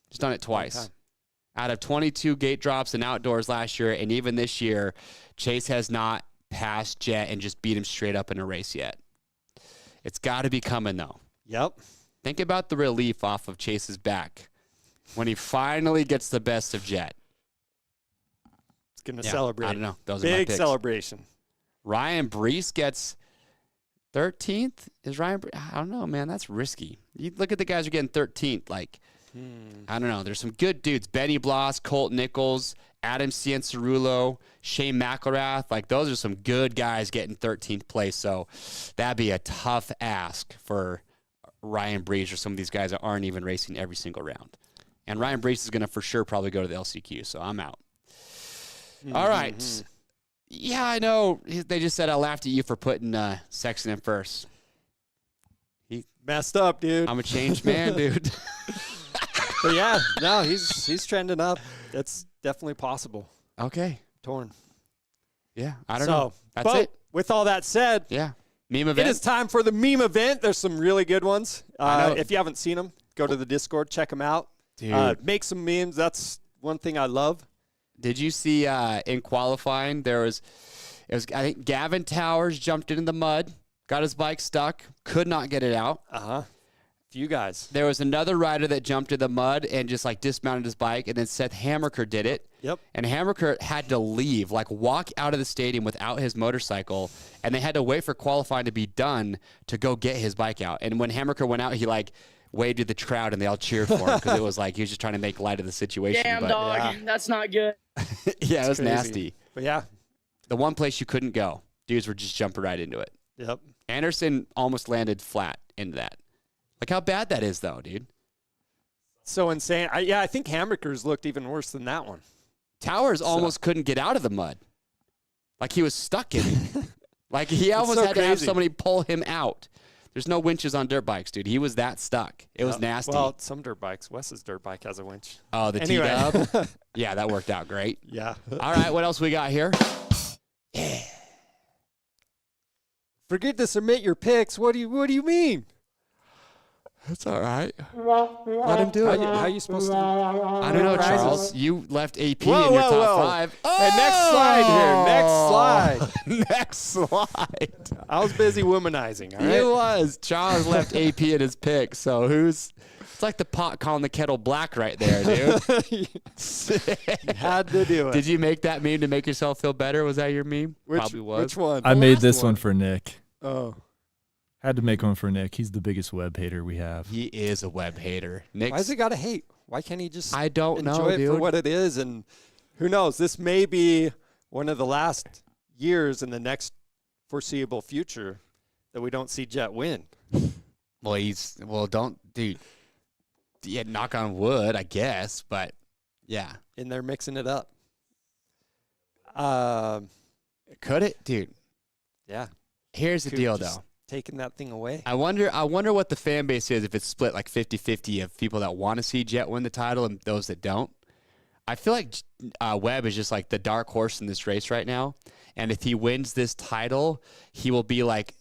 He's done it twice. Out of 22 gate drops and outdoors last year, and even this year, Chase has not passed Jett and just beat him straight up in a race yet. It's got to be coming, though. Yep. Think about the relief off of Chase's back when he finally gets the best of Jett. It's going to celebrate. I don't know. Those are my Big picks. celebration. Ryan Brees gets 13th. Is Ryan? I don't know, man. That's risky. You look at the guys who are getting 13th. Like, I don't know. There's some good dudes. Benny Bloss, Colt Nichols, Adam Cianciarulo, Shane McElrath. Like, those are some good guys getting 13th place. So that'd be a tough ask for Ryan Brees or some of these guys that aren't even racing every single round. And Ryan Brees is going to for sure probably go to the LCQ. So I'm out. All right. Yeah, I know. They just said I laughed at you for putting Sexton in first. He messed up, dude. I'm a changed man, dude. But yeah, no, he's trending up. That's definitely possible. Okay. Torn. Yeah, I don't know. That's but it. With all that said, Yeah. Meme event. it is time for the meme event. There's some really good ones. I know. If you haven't seen them, go to the Discord, check them out. Dude. Make some memes. That's one thing I love. Did you see in qualifying it was I think Gavin Towers jumped into the mud, got his bike stuck, could not get it out. Few guys. There was another rider that jumped in the mud and just like dismounted his bike, and then Seth Hammerker did it. Yep. And Hammerker had to leave, like walk out of the stadium without his motorcycle, and they had to wait for qualifying to be done to go get his bike out. And when Hammerker went out, he like waved at the crowd, and they all cheered for him because it was like he was just trying to make light of the situation. Damn, but, dog. That's not good. Yeah, it was crazy. nasty. But yeah. The one place you couldn't go. Dudes were just jumping right into it. Yep. Anderson almost landed flat into that. Like how bad that is, though, dude. So insane. I think Hammerker's looked even worse than that one. Towers almost couldn't get out of the mud. Like he was stuck in it. Like he almost so had to have crazy. somebody pull him out. There's no winches on dirt bikes, dude. He was that stuck. It was nasty. Well, some dirt bikes. Wes's dirt bike has a winch. Oh, the Anyway. T-dub? Yeah, that worked out great. Yeah. All right, what else we got here? Forget to submit your picks. What do you mean? That's all right. Let him do it. How you supposed to? I don't know, prizes? Charles. You left AP Whoa, in your whoa, top whoa. 5. Hey, next slide here. Next slide. Next slide. I was busy womanizing. All He right. was. Charles left AP in his pick. So it's like the pot calling the kettle black right there, dude. You had to do it. Did you make that meme to make yourself feel better? Was that your meme? Probably was. Which one? I The made last this one for Nick. Oh. Had to make one for Nick. He's the biggest Webb hater we have. He is a Webb hater. Nick's, Why has he got to hate? Why can't he just I don't enjoy know, it dude. for what it is? And who knows? This may be one of the last years in the next foreseeable future that we don't see Jet win. Well, don't, dude. Yeah, knock on wood, I guess. But yeah, And they're mixing it up. could it, dude? Yeah. Here's the Could deal, just though. Taking that thing away. I wonder what the fan base is if it's split like 50-50 of people that want to see Jet win the title and those that don't. I feel like Webb is just like the dark horse in this race right now. And if he wins this title, he will be like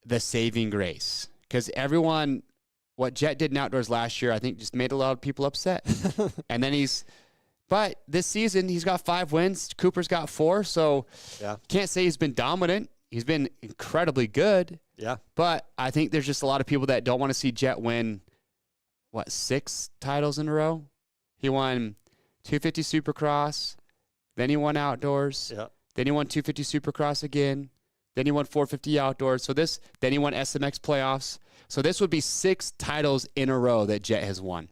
the saving grace. Because what Jet did in outdoors last year, I think just made a lot of people upset. And then but this season, he's got 5 wins. Cooper's got 4. So Yeah. can't say he's been dominant. He's been incredibly good. Yeah. But I think there's just a lot of people that don't want to see Jet win, 6 titles in a row? He won 250 Supercross. Then he won outdoors. Yeah. Then he won 250 Supercross again. Then he won 450 outdoors. Then he won SMX playoffs. So this would be 6 titles in a row that Jet has won.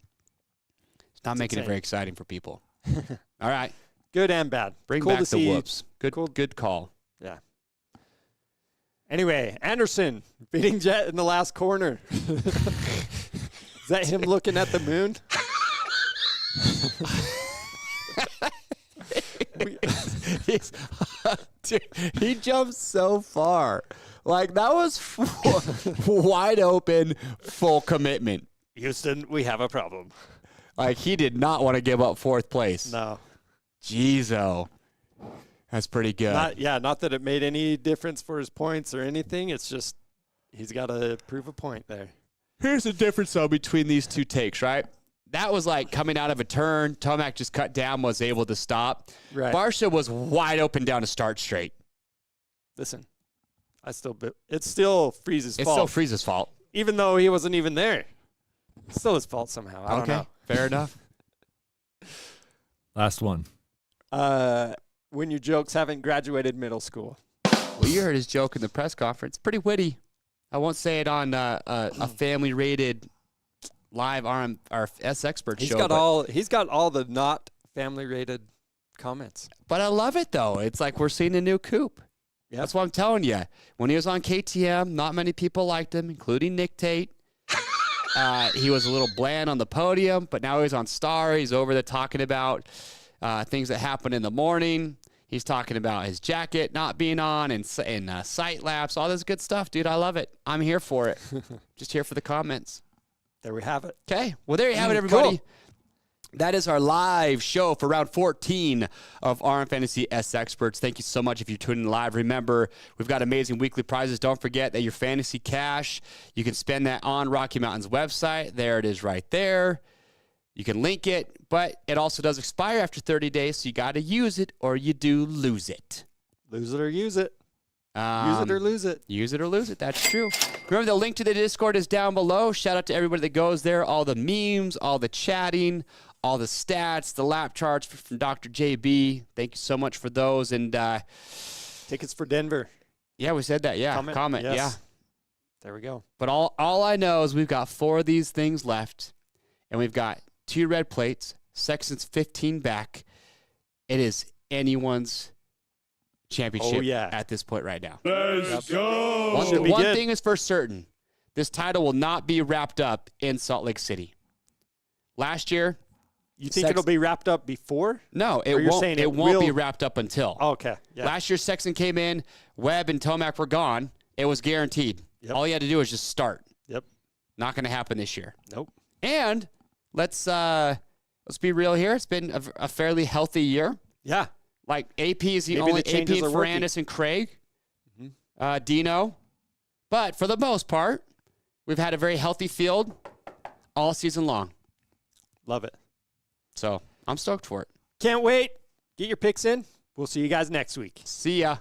It's not making it insane. very exciting for people. All right. Good and bad. Bring Cool back to the see. whoops. Good call. Yeah. Anyway, Anderson beating Jet in the last corner. Is that him looking at the moon? Dude, he jumped so far. Like, that was wide open, full commitment. Houston, we have a problem. Like, he did not want to give up 4th place. No. Jeez-o. That's pretty good. Not that it made any difference for his points or anything. It's just he's got to prove a point there. Here's the difference, though, between these two takes, right? That was like coming out of a turn. Tomac just cut down, was able to stop. Right. Barsha was wide open down to start straight. Listen, it's still Freeze's It's fault. still Freeze's fault. Even though he wasn't even there. It's still his fault somehow. I don't know. Fair enough. Last one. When your jokes haven't graduated middle school. Well, you heard his joke in the press conference. Pretty witty. I won't say it on a family-rated live RM or SXperts show. He's got all the not family-rated comments. But I love it, though. It's like we're seeing a new Coop. Yep. That's what I'm telling you. When he was on KTM, not many people liked him, including Nick Tate. He was a little bland on the podium, but now he's on Star. He's over there talking about things that happen in the morning. He's talking about his jacket not being on and sight laps, all this good stuff, dude. I love it. I'm here for it. Just here for the comments. There we have it. Okay. Well, there you have it, everybody. Cool. That is our live show for round 14 of RM Fantasy SXperts. Thank you so much if you're tuning in live. Remember, we've got amazing weekly prizes. Don't forget that your fantasy cash, you can spend that on Rocky Mountain's website. There it is right there. You can link it, but it also does expire after 30 days, so you got to use it or you do lose it. Lose it or use it. Use it or lose it. Use it or lose it. That's true. Remember, the link to the Discord is down below. Shout out to everybody that goes there. All the memes, all the chatting, all the stats, the lap charts from Dr. JB. Thank you so much for those. And Tickets for Denver. yeah, we said that. Yeah, comment. Yes. Yeah. There we go. But all I know is we've got 4 of these things left, and we've got 2 red plates, Sexton's 15 back. It is anyone's championship yeah. at this point right now. Let's go. Should be One good. thing is for certain. This title will not be wrapped up in Salt Lake City. Last year, You think it'll be wrapped up before? no, it Or you're won't. saying It won't be will- wrapped up until. Oh, okay. Yeah. Last year, Sexton came in, Webb and Tomac were gone. It was guaranteed. Yep. All you had to do was just start. Yep. Not going to happen this year. Nope. And let's be real here. It's been a fairly healthy year. Yeah. Like AP is the Maybe only the AP and changes are working. Ferrandis and Craig, Dino. But for the most part, we've had a very healthy field all season long. Love it. So I'm stoked for it. Can't wait. Get your picks in. We'll see you guys next week. See ya.